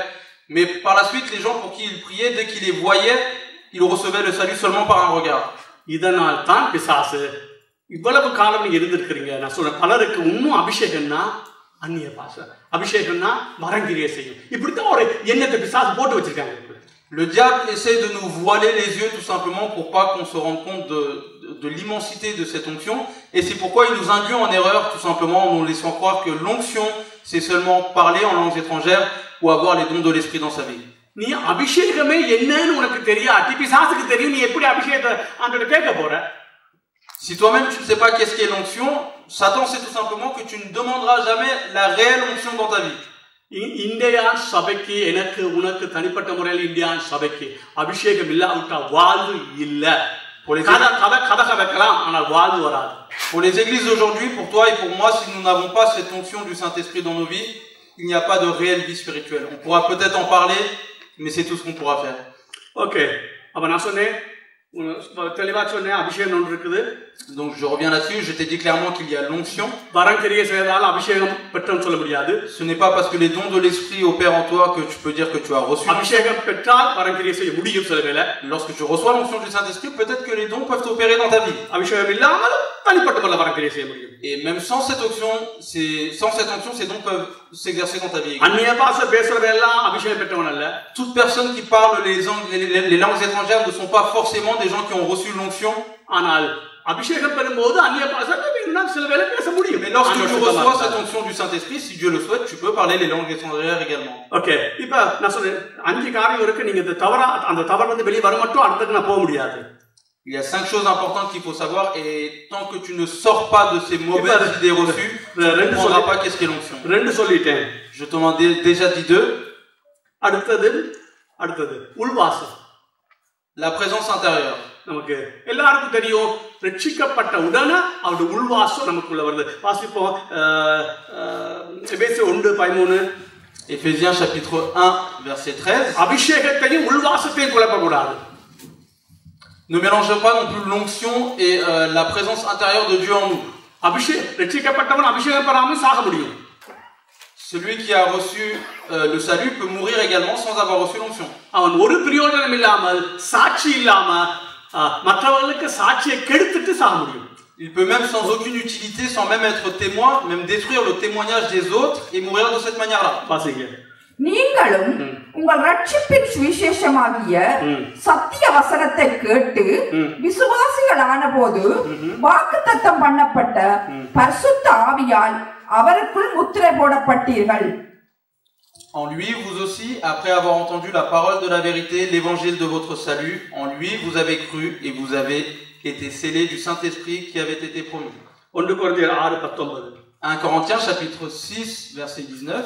Speaker 2: Mais par la suite, les gens pour qui il priait, dès qu'il les voyait, il recevait le salut seulement par un regard.
Speaker 1: இதனால் தான் பிசாசு இவ்வளவு காலம் நீங்க இருந்திருக்கிறீங்க. நான் சொல்றேன், பலருக்கு இன்னும் அபிஷேகம்னா அந்நிய பாஷை, அபிஷேகம்னா வரங்கிரியை செய்யும், இப்படித்தான் ஒரு எண்ணத்தை பிசாசு போட்டு வச்சிருக்காங்க.
Speaker 2: Le diable essaie de nous voiler les yeux tout simplement pour pas qu'on se rende compte de l'immensité de cette onction. Et c'est pourquoi il nous induit en erreur, tout simplement, en nous laissant croire que l'onction, c'est seulement parler en langues étrangères ou avoir les dons de l'esprit dans sa vie.
Speaker 1: நீ அபிஷேகமே என்னன்னு உனக்கு தெரியாது பிசாசுக்கு தெரியும் நீ எப்படி அபிஷேகத்தை ஆண்டவர்ட்ட கேட்க போற
Speaker 2: Si toi-même tu ne sais pas qu'est-ce qu'est l'onction, Satan sait tout simplement que tu ne demanderas jamais la réelle onction dans ta vie.
Speaker 1: India சபைக்கு எனக்கு உனக்கு தனிப்பட்ட முறையில் இந்தியா சபைக்கு அபிஷேகம் இல்லாவிட்டா வாழ்வு இல்ல கதை வைக்கலாம் ஆனால் வாழ்வு வராது.
Speaker 2: Pour les églises d'aujourd'hui, pour toi et pour moi, si nous n'avons pas cette onction du Saint-Esprit dans nos vies, il n'y a pas de réelle vie spirituelle. On pourra peut-être en parler, mais c'est tout ce qu'on pourra faire.
Speaker 1: Ok. அப்ப நான் சொன்னேன் தெளிவா சொன்னேன் அபிஷேகம் ஒன்று இருக்குது.
Speaker 2: Donc je reviens là-dessus, je t'ai dit clairement qu'il y a l'onction.
Speaker 1: வரம் கிரியை செய்தால் அபிஷேகம் பெற்றோன்னு சொல்ல முடியாது.
Speaker 2: Ce n'est pas parce que les dons de l'esprit opèrent en toi que tu peux dire que tu as reçu.
Speaker 1: அபிஷேகம் பெற்றால் வரம் கிரியை செய்ய முடியும் சில வேளை.
Speaker 2: Lorsque tu reçois l'onction du Saint-Esprit, peut-être que les dons peuvent opérer dans ta vie.
Speaker 1: அபிஷேகம் இல்லாமல் தனிப்பட்ட முறையில் வரம் கிரியை செய்ய முடியும்.
Speaker 2: Et même sans cette onction, ces dons peuvent s'exercer dans ta vie.
Speaker 1: அந்நிய பாஷை பேசுறவங்க எல்லாம் அபிஷேகம் பெற்றவன் அல்ல.
Speaker 2: Toutes personnes qui parlent les langues étrangères ne sont pas forcément des gens qui ont reçu l'onction.
Speaker 1: ஆனால் அபிஷேகம் பெறும்போது அந்நிய பாஷை சில வேளை பேச முடியும்.
Speaker 2: Mais lorsque tu reçois cette onction du Saint-Esprit, si Dieu le souhaite, tu peux parler les langues étrangères également.
Speaker 1: OK. இப்ப நான் சொல்றேன் 5 காரியம் இருக்கு நீங்க அந்த தவறு வெளிய வர மட்டும் அடுத்துக்கு நான் போக முடியாது.
Speaker 2: Il y a 5 choses importantes qu'il faut savoir et tant que tu ne sors pas de ces mauvaises idées reçues, tu ne comprendras pas qu'est-ce qu'est l'onction.
Speaker 1: ரெண்டு சொல்லிட்டேன்.
Speaker 2: Je t'en ai déjà dit 2.
Speaker 1: அடுத்தது உள்வாசம்.
Speaker 2: La présence intérieure.
Speaker 1: நமக்கு எல்லாருக்கும் தெரியும் ரட்சிக்கப்பட்ட உடனே அவருடைய உள்வாசம் நமக்குள்ள வருது. வாசிப்போம் எபேசியர் 1:13.
Speaker 2: Éphésiens chapitre 1 verset 13.
Speaker 1: அபிஷேகத்தையும் உள்வாசத்தையும் குழப்பக்கூடாது.
Speaker 2: Ne mélangez pas non plus l'onction et la présence intérieure de Dieu en nous.
Speaker 1: ரட்சிக்கப்பட்டவன் அபிஷேகம் பெறாமல் சாக முடியும்.
Speaker 2: Celui qui a reçu le salut peut mourir également sans avoir reçu l'onction.
Speaker 1: அவன் ஒரு பிரயோஜனம் இல்லாமல் சாட்சி இல்லாம மற்றவர்களுக்கு சாட்சியை கெடுத்துட்டு சாக முடியும்.
Speaker 2: Il peut même sans aucune utilité, sans même être témoin, même détruire le témoignage des autres et mourir de cette manière-là.
Speaker 1: பாசிங்க.
Speaker 3: நீங்களும் உங்கள் ரட்சிப்பின் சுவிசேஷமாகிய சத்திய வசனத்தை கேட்டு விசுவாசிகளான போது வாக்குத்தத்தம் பண்ணப்பட்ட பரிசுத்த ஆவியால் அவருக்குள் முத்திரை போடப்பட்டீர்கள்.
Speaker 2: En lui, vous aussi, après avoir entendu la parole de la vérité, l'évangile de votre salut, en lui, vous avez cru et vous avez été scellés du Saint-Esprit qui avait été promis.
Speaker 1: 1 Corinthiens 6:19.
Speaker 2: 1 Corinthiens chapitre 6 verset 19.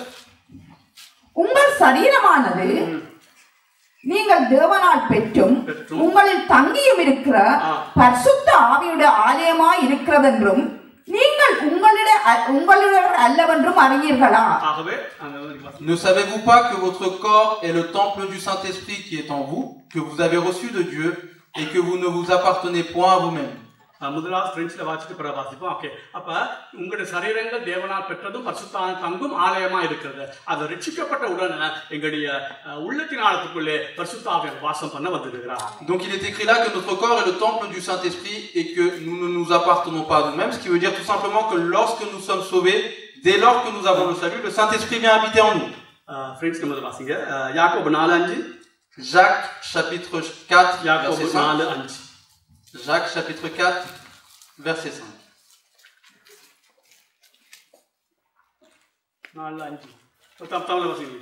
Speaker 3: உங்கள் சரீரமானது நீங்கள் தேவனால் பெற்றும் உங்களில் தங்கியும் இருக்கிற பரிசுத்த ஆவியுடைய ஆலயமாய் இருக்கிறதென்றும் நீங்கள் உங்களுடைய அல்லவென்றும் அறியீர்களா?
Speaker 2: Ne savez-vous pas que votre corps est le temple du Saint-Esprit qui est en vous, que vous avez reçu de Dieu et que vous ne vous appartenez point à vous-même?
Speaker 1: முதலாவது பிரெஞ்சில் வாசிட்டு பிரவாசிப்போம். ஓகே. அப்ப உங்களுடைய சரீரங்கள் தேவனால் பெற்றதும் பரிசுத்த தங்கும் ஆலயமா இருக்கிறது. அது ரட்சிக்கப்பட்ட உடனே எங்களுடைய உள்ளத்தின் ஆழத்துக்குள்ளே பரிசுத்த ஆவியானவர் வாசம் பண்ண வந்திருக்கிறார்.
Speaker 2: Donc il est écrit là que notre corps est le temple du Saint-Esprit et que nous ne nous appartenons pas à nous-mêmes, ce qui veut dire tout simplement que lorsque nous sommes sauvés, dès lors que nous avons le salut, le Saint-Esprit vient habiter en nous.
Speaker 1: Friends நம்ம வாசிங்க. யாக்கோபு 4:5.
Speaker 2: Jacques chapitre 4
Speaker 1: யாக்கோபு
Speaker 2: verset 5.
Speaker 1: 4:5.
Speaker 2: Jacques chapitre 4 verset 5.
Speaker 1: 4:5. தமிழ்ல வாசிங்க.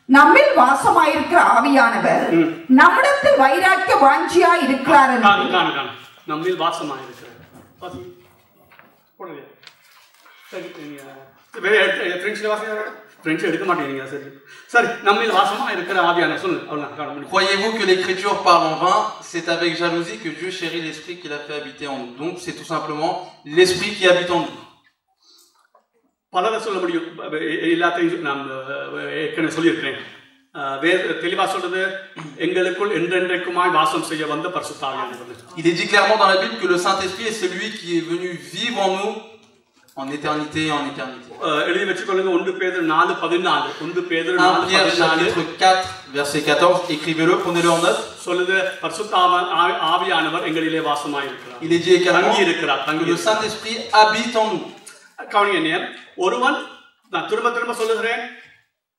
Speaker 3: நம்மில் வாசமாயிருக்கிற ஆவியானவர் நம்மிடத்தில் வைராக்கிய வாஞ்சியாய் இருக்கிறார்.
Speaker 1: நம்மில் வாசமாயிருக்கிறார். வாசிங்க. போடுங்க. சரி ஃப்ரெண்ட்ஸ்ல வாசிங்க. ஃப்ரெண்ட்ஸ் எடுக்க மாட்டீங்க. சரி சரி நம்மில் வாசமா இருக்கிற ஆவியானவர் சொல்லு. அவ்வளவுதான்.
Speaker 2: Croyez-vous que l'écriture parle en vain? C'est avec jalousie que Dieu chérit l'esprit qu'il a fait habiter en nous. Donc c'est tout simplement l'esprit qui habite en nous.
Speaker 1: பலரை சொல்ல முடியும். எல்லாத்தையும் நான் ஏற்கனவே சொல்லியிருக்கிறேன். தெளிவா சொல்றது எங்களுக்குள் என்றென்றைக்குமாய் வாசம் செய்ய வந்த பரிசுத்த ஆவியானவர்.
Speaker 2: Il est dit clairement dans la Bible que le Saint-Esprit est celui qui est venu vivre en nous en éternité et en éternité.
Speaker 1: எழுதி வெச்சுக்கொள்ளுங்க. 1 பேதுரு 4:14. 1 பேதுரு
Speaker 2: 1 Pierre chapitre 4 verset 14. Écrivez-le, prenez-le en note.
Speaker 1: சொல்லுது பரிசுத்த ஆவியானவர் எங்களிலே வாசமாய் இருக்கிறார்.
Speaker 2: Il est dit également
Speaker 1: que
Speaker 2: le Saint-Esprit habite en nous.
Speaker 1: கவனிங்க. ஒருவன் நான் திரும்ப சொல்லுகிறேன்.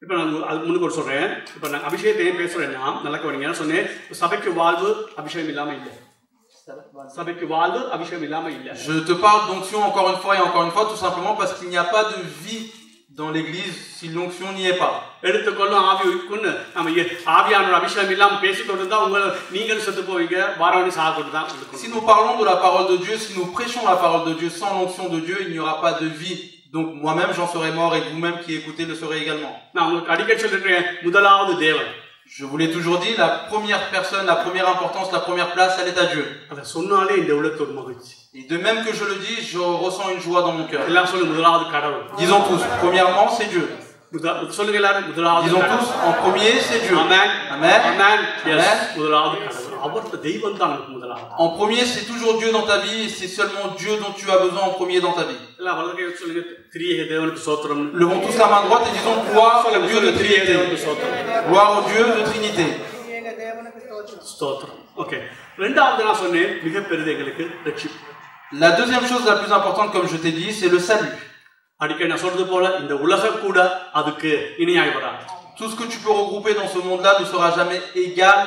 Speaker 1: இப்ப நான் அது முன்னுக்கு சொல்றேன். இப்ப நான் அபிஷேகத்தை பேசுறேன்னா நல்லா கவனிங்க. சொன்னேன் சபைக்கு வாழ்வு அபிஷேகம் இல்லாம இல்லை. சபைக்கு வாழ்வு அபிஷேகம் இல்லாம இல்ல.
Speaker 2: Je te parle d'onction encore une fois, tout simplement parce qu'il n'y a pas de vie dans l'église si l'onction n'y est pas.
Speaker 1: எடுத்துக்கொள்ளும் ஆவிக்குன்னு நம்ம ஆவியானோட அபிஷேகம் இல்லாம பேசிக்கொண்டு இருந்தா நீங்கள் செத்து போவீங்க, வாரவணி சாகக்கூட தான்.
Speaker 2: Si nous parlons de la parole de Dieu, si nous prêchons la parole de Dieu sans l'onction de Dieu, il n'y aura pas de vie. Donc moi-même j'en serai mort et vous-même qui écoutez le serez également.
Speaker 1: நான் உங்களுக்கு அடிக்கடி சொல்லிருக்கேன், முதலாவது தேவன்.
Speaker 2: Je vous l'ai toujours dit, la première personne, la première importance, la première place, elle est à Dieu.
Speaker 1: அத சொன்னாலே இந்த உள்ளத்தோட மகிழ்ச்சி.
Speaker 2: Et de même que je le dis, je ressens une joie dans mon cœur.
Speaker 1: எல்லாம் சொல்லுங்க, முதலாவது கடவுள்.
Speaker 2: Disons tous, premièrement, c'est Dieu.
Speaker 1: சொல்லுங்க எல்லாரும், முதலாவது.
Speaker 2: Disons tous, en premier, c'est Dieu.
Speaker 1: Amen.
Speaker 2: Amen.
Speaker 1: Amen. Yes.
Speaker 2: Amen.
Speaker 1: முதலாவது கடவுள். அவர்ட்ட தெய்வம் தான் நமக்கு முதலாவது.
Speaker 2: En premier, c'est toujours Dieu dans ta vie et c'est seulement Dieu dont tu as besoin en premier dans ta vie.
Speaker 1: எல்லாம் வலது கையை சொல்லுங்க, திரியேக தேவனுக்கு ஸ்தோத்திரம்.
Speaker 2: Levons tous la main droite et disons gloire au Dieu de Trinité. Gloire au Dieu de Trinité.
Speaker 1: ஸ்தோத்திரம். ஓகே. இரண்டாவது நான் சொன்னேன், மிகப்பெரியது எங்களுக்கு ரட்சிப்பு.
Speaker 2: La deuxième chose la plus importante, comme je t'ai dit, c'est le salut.
Speaker 1: அடிக்கடி நான் சொல்றது போல இந்த உலகம் கூட அதுக்கு இணையாய் வராது.
Speaker 2: Tout ce que tu peux regrouper dans ce monde-là ne sera jamais égal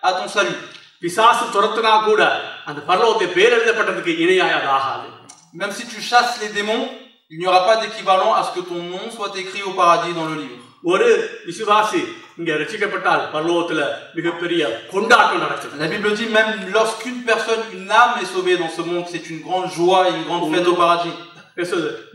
Speaker 2: à ton salut.
Speaker 1: பிசாசு துரத்துனா கூட அந்த பரலோகத்தை பேர் எழுதப்பட்டதுக்கு இணையாய் அது ஆகாது.
Speaker 2: Même si tu chasses les démons, il n'y aura pas d'équivalent à ce que ton nom soit écrit au paradis dans le livre.
Speaker 1: ஒரு விசுவாசி இங்க ரட்சிக்கப்பட்டால் பரலோகத்துல மிகப்பெரிய கொண்டாட்டம் நடக்குது.
Speaker 2: La Bible dit même lorsqu'une personne, une âme est sauvée dans ce monde, c'est une grande joie et une grande fête au paradis.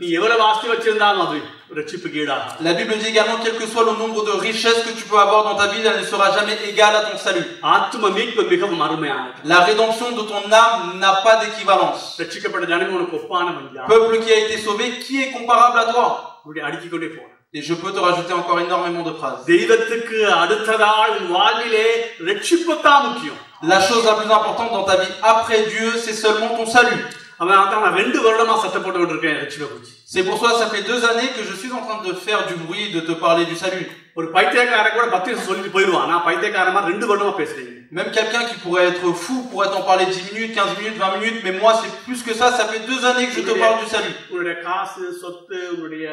Speaker 1: நீ எவ்வளவு ஆஸ்தி வச்சிருந்தாலும் அது ரட்சிப்புக்கு ஈடாக.
Speaker 2: La Bible dit également quel que soit le nombre de richesses que tu peux avoir dans ta vie, elle ne sera jamais égale à ton salut.
Speaker 1: ஆத்தும மீட்பு மிகவும் அருமையானது.
Speaker 2: La rédemption de ton âme n'a pas d'équivalence.
Speaker 1: ரட்சிக்கப்பட்ட ஜனமே உனக்கு ஒப்பானவன் யார்?
Speaker 2: Peuple qui a été sauvé, qui est comparable à toi?
Speaker 1: இப்படி அடுக்கிக்கொண்டே போறேன்.
Speaker 2: Et je peux te rajouter encore énormément de phrases.
Speaker 1: தெய்வத்துக்கு அடுத்ததாய் உன் வாழ்விலே ரட்சிப்பு தான் முக்கியம்.
Speaker 2: La chose la plus importante dans ta vie après Dieu, c'est seulement ton salut.
Speaker 1: நான் 2 வருடமா சத்தம் போட்டுக்கிட்டு இருக்கேன் ரட்சிப்பை குறித்து.
Speaker 2: C'est pour ça ça fait 2 années que je suis en train de faire du bruit, de te parler du salut.
Speaker 1: ஒரு பைத்தியக்காரன் கூட 10 நிமிஷம் சொல்லிட்டு போயிடுவான். நான் பைத்தியக்காரமா 2 வருடமா பேசுறேன்.
Speaker 2: Même quelqu'un qui pourrait être fou pourrait t'en parler 10 minutes, 15 minutes, 20 minutes, mais moi c'est plus que ça, ça fait 2 années que je te parle du salut.
Speaker 1: உன்னுடைய காசு, சொத்து, உன்னுடைய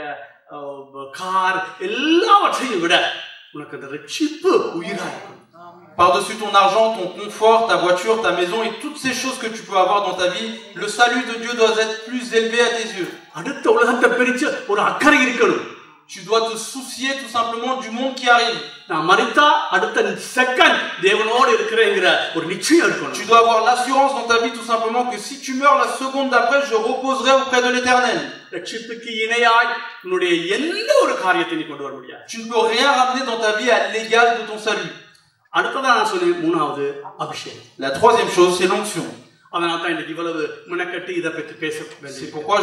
Speaker 1: கார் எல்லாவற்றையும் விட உனக்கு அந்த ரட்சிப்பு உயிராய் இருக்கும்.
Speaker 2: Par-dessus ton argent, ton confort, ta voiture, ta maison et toutes ces choses que tu peux avoir dans ta vie, le salut de Dieu doit être plus élevé à tes yeux.
Speaker 1: அடுத்த உலகத்தை பிரிச்சு ஒரு அக்கறை இருக்கணும்.
Speaker 2: Tu dois te soucier tout simplement du monde qui arrive.
Speaker 1: நான் மரித்தா அடுத்த செகண்ட் தேவனோடு இருக்கிறேங்கிற ஒரு நிச்சயம் இருக்கணும்.
Speaker 2: Tu dois avoir l'assurance dans ta vie tout simplement que si tu meurs la seconde d'après, je reposerai auprès de l'Éternel.
Speaker 1: ரட்சிப்புக்கு இணையாய் உன்னுடைய எந்த ஒரு காரியத்தை நீ கொண்டு வர முடியாது.
Speaker 2: Tu ne peux rien ramener dans ta vie à l'égal de ton salut.
Speaker 1: அடுத்ததா நான் சொன்னேன், மூணாவது அபிஷேகம்.
Speaker 2: La troisième chose, c'est l'onction.
Speaker 1: அதனால தான் இன்னைக்கு இவ்வளவு முன்னக்கட்டி இதை பற்றி பேச வேண்டியது.
Speaker 2: C'est pourquoi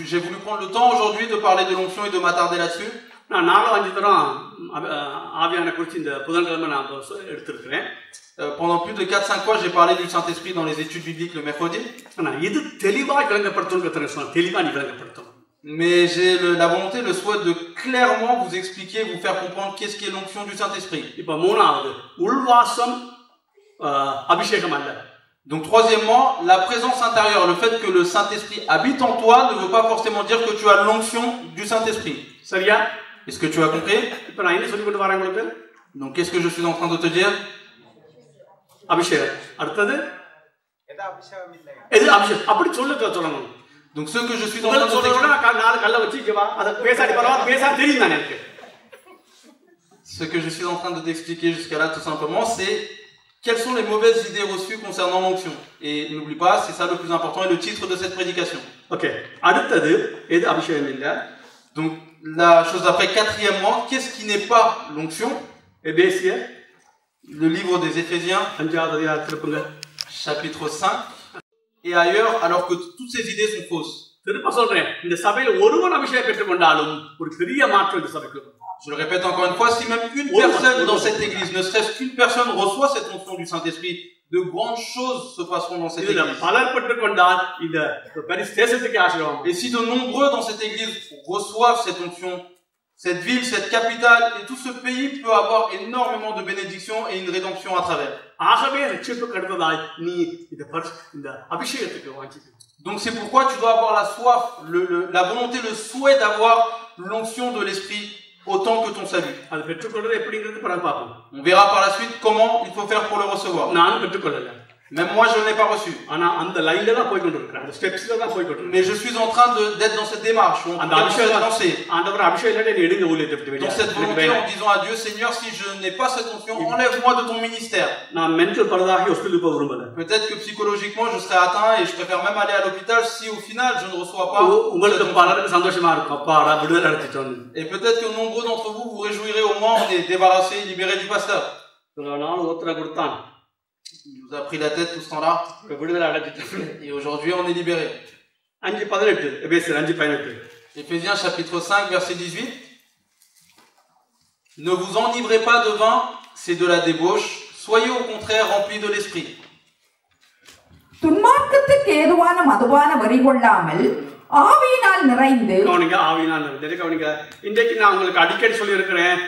Speaker 2: j'ai voulu prendre le temps aujourd'hui de parler de l'onction et de m'attarder là-dessus.
Speaker 1: நான் 4-5 தரம் ஆவியான குறித்து இந்த புதன்கிழமை நான் எடுத்திருக்கிறேன்.
Speaker 2: Pendant plus de 4-5 fois, j'ai parlé du Saint-Esprit dans les études bibliques le mercredi.
Speaker 1: இது தெளிவாய் விளங்கப்படுத்தணும்னு சொன்னேன். தெளிவா நீ விளங்கப்படுத்தணும்.
Speaker 2: Mais j'ai la volonté, le souhait de clairement vous expliquer, vous faire comprendre qu'est-ce qu'est l'onction du Saint-Esprit.
Speaker 1: இப்ப மூணாவது உள்வாசம் அபிஷேகம் அல்ல.
Speaker 2: Donc troisièmement, la présence intérieure, le fait que le Saint-Esprit habite en toi ne veut pas forcément dire que tu as l'onction du Saint-Esprit.
Speaker 1: சரியா?
Speaker 2: Est-ce que tu as compris?
Speaker 1: இப்ப நான் என்ன சொல்லிக் கொண்டு வரேன் உங்களுக்கு?
Speaker 2: Donc qu'est-ce que je suis en train de te dire?
Speaker 1: அபிஷேகம். அடுத்தது எது அபிஷேகம் இல்லை. எது அபிஷேகம்? அப்படி சொல்லணும்.
Speaker 2: Donc ce que je suis en train de ce que je suis en train de t'expliquer jusqu'à là tout simplement, c'est quelles sont les mauvaises idées reçues concernant l'onction. Et n'oublie pas, c'est ça le plus important et le titre de cette prédication.
Speaker 1: OK.
Speaker 2: Donc la chose d'après, quatrièmement, qu'est-ce qui n'est pas l'onction? Le livre des Éphésiens, chapitre 5. Et ailleurs, alors que toutes ces idées sont fausses.
Speaker 1: Je
Speaker 2: le répète encore une fois, si même une personne dans cette église, ne serait-ce qu'une personne reçoit cette onction du Saint-Esprit, de grandes choses se passeront dans cette église. Et si de nombreux dans cette église reçoivent cette onction, cette ville, cette capitale et tout ce pays peut avoir énormément de bénédictions et une rédemption à travers. Donc c'est pourquoi tu dois avoir la soif, la volonté, le souhait d'avoir l'onction de l'Esprit autant que ton salut. On verra par la suite comment il faut faire pour le recevoir. Même moi, je ne l'ai pas reçu.
Speaker 1: ஆனா அந்த லைன்ல தான் போய் கொண்டிருக்கிறேன், அந்த ஸ்டெப்ஸ்ல தான் போய் கொண்டிருக்கிறேன்.
Speaker 2: Mais je suis en train d'être dans cette démarche, on
Speaker 1: அந்த
Speaker 2: dans cette
Speaker 1: அபிஷேகம்
Speaker 2: lancée.
Speaker 1: ஆண்டவர் அபிஷேகம் இல்லாட்டி என்னை எடுங்க ஊழியத்தை விட்டு
Speaker 2: Dans cette volonté,
Speaker 1: வெளியே.
Speaker 2: en disant à Dieu, Seigneur, si je n'ai pas cette onction, enlève-moi de ton ministère.
Speaker 1: நான் மென்டல் பழுதாகி ஹாஸ்பிடலுக்கு போக விரும்பல.
Speaker 2: Peut-être que psychologiquement, je serai atteint et je préfère même aller à l'hôpital si au final, je ne reçois pas.
Speaker 1: உங்களுக்கு பலருக்கு சந்தோஷமா இருக்கும், அப்பாடா விடுதலை அடைச்சிட்டோம்.
Speaker 2: Et peut-être que nombreux d'entre vous vous réjouirez au moins, on est débarrassé, libéré du pasteur.
Speaker 1: நான் ஒருத்தரை கொடுத்தான்,
Speaker 2: Il nous a pris la tête tout ce temps-là.
Speaker 1: விடுதலை அடைச்சிட்டோம்.
Speaker 2: Et aujourd'hui, on est libéré.
Speaker 1: 5:18 எபேசியர் 5:18.
Speaker 2: Éphésiens chapitre 5, verset 18. Ne vous enivrez pas de vin, c'est de la débauche. Soyez au contraire remplis de l'esprit.
Speaker 3: துன்மார்க்கத்துக்கு ஏதுவான மதுவான வரி கொள்ளாமல் ஆவியினால் நிறைந்து.
Speaker 1: கவனிங்க, ஆவியினால் நிறைந்து. கவனிங்க, இன்றைக்கு நான் உங்களுக்கு அடிக்கடி சொல்லி இருக்கிறேன்,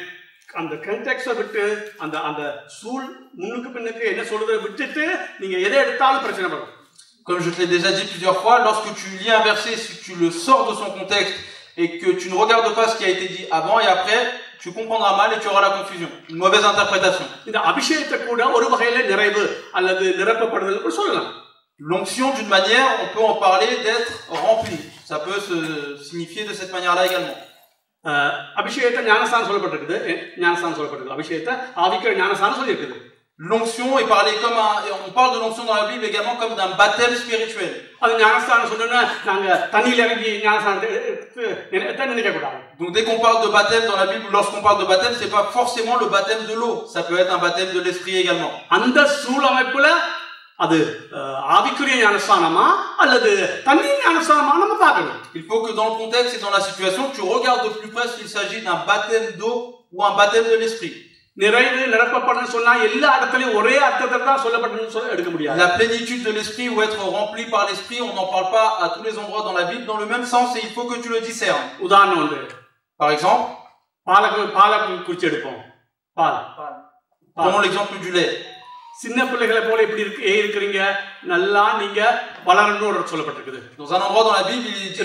Speaker 1: அந்த கண்டெக்ஸ்ட விட்டு அந்த அந்த சூழ் முன்னுக்கு பின்னுக்கு என்ன சொல்றதை விட்டுட்டு நீங்க எதை எடுத்தாலும் பிரச்சனை வரும்.
Speaker 2: Comme je te l'ai déjà dit plusieurs fois, lorsque tu lis un verset, si tu le sors de son contexte et que tu ne regardes pas ce qui a été dit avant et après, tu comprendras mal et tu auras la confusion, une mauvaise interprétation.
Speaker 1: இந்த அபிஷேகத்தை கூட ஒரு வகையில நிறைவு அல்லது நிரப்பப்படுதல் கூட சொல்லலாம்.
Speaker 2: L'onction, d'une manière, on peut en parler d'être rempli. Ça peut se signifier de cette manière-là également.
Speaker 1: அபிஷேகத்தை ஞானஸ்தானம் சொல்லப்பட்டிருக்குது, ஞானஸ்தானம் சொல்லப்பட்டிருக்கு. அபிஷேகத்தை ஆவிக்கிற ஞானஸ்தானம் சொல்லியிருக்குது.
Speaker 2: L'onction est parlée comme on parle de l'onction dans la Bible également comme d'un baptême spirituel.
Speaker 1: அது ஞானஸ்தானம் சொன்னா நாங்க தண்ணியில இறங்கி ஞானஸ்தானத்தை நினைக்க கூடாது.
Speaker 2: Donc dès qu'on parle de baptême dans la Bible, lorsqu'on parle de baptême, c'est pas forcément le baptême de l'eau. Ça peut être un baptême de l'esprit également.
Speaker 1: அந்த சூழமைப்புல அது ஆவிக்குரிய ஞானஸ்தானமா அல்லது தண்ணீர் ஞானஸ்தானமா நம்ம பார்க்கணும்.
Speaker 2: Il faut que dans le contexte et dans la situation, tu regardes de plus près s'il s'agit d'un baptême d'eau ou un baptême de l'esprit.
Speaker 1: நிறைவு நிரப்பப்படணும் சொன்னா எல்லா இடத்துலயும் ஒரே அர்த்தத்தை தான் சொல்லப்பட்டதுன்னு சொல்ல எடுக்க முடியாது.
Speaker 2: La plénitude de l'esprit ou être rempli par l'esprit, on n'en parle pas à tous les endroits dans la Bible dans le même sens et il faut que tu le discernes.
Speaker 1: உதாரணம் ஒன்று.
Speaker 2: Par exemple,
Speaker 1: பாலை குடிச்சு எடுப்போம். பால்.
Speaker 2: prenons l'exemple du lait.
Speaker 1: சின்ன பிள்ளைகளை போல எப்படி இருக்கிறீங்க, நல்லா நீங்க வளரணும்னு சொல்லப்பட்டிருக்குது.
Speaker 2: Dans un endroit dans la Bible, il est dit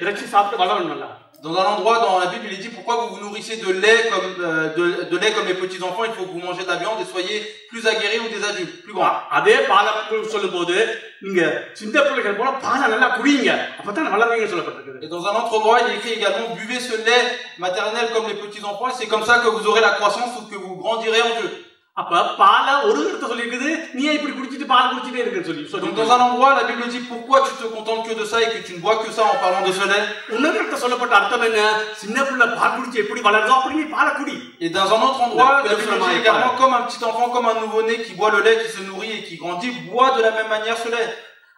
Speaker 1: இறைச்சி சாப்பிட்டு வளரணும் நல்லா.
Speaker 2: Dans un endroit dans la Bible, il est dit pourquoi vous vous nourrissez de lait comme les petits enfants, il faut que vous mangez de la viande et soyez plus aguerris ou des adultes, plus grands.
Speaker 1: அதே பாலை சொல்லும்போது நீங்க சின்ன பிள்ளைகள் போல பாலை நல்லா குடிங்க, அப்பதான் வளருவீங்கன்னு சொல்லப்பட்டிருக்குது.
Speaker 2: Et dans un autre endroit, il est écrit également buvez ce lait maternel comme les petits enfants et c'est comme ça que vous aurez la croissance ou que vous grandirez en Dieu.
Speaker 1: அப்ப பால ஒரு இடத்துல சொல்லிருக்குது, நீ இப்படி குடிச்சிட்டு பால் குடிச்சிட்டே இருக்குன்னு சொல்லி.
Speaker 2: Donc dans un endroit, la Bible dit pourquoi tu te contentes que de ça et que tu ne bois que ça en parlant de ce lait.
Speaker 1: இன்னொரு இடத்துல சொல்லப்பட்ட அர்த்தம் என்ன, சின்ன பிள்ளை பால் குடிச்சு எப்படி வளருதோ அப்படி நீ பாலை குடி.
Speaker 2: Et dans un autre endroit, la Bible dit également comme un petit enfant, comme un nouveau-né qui boit le lait, qui se nourrit et qui grandit, boit de la même manière ce lait.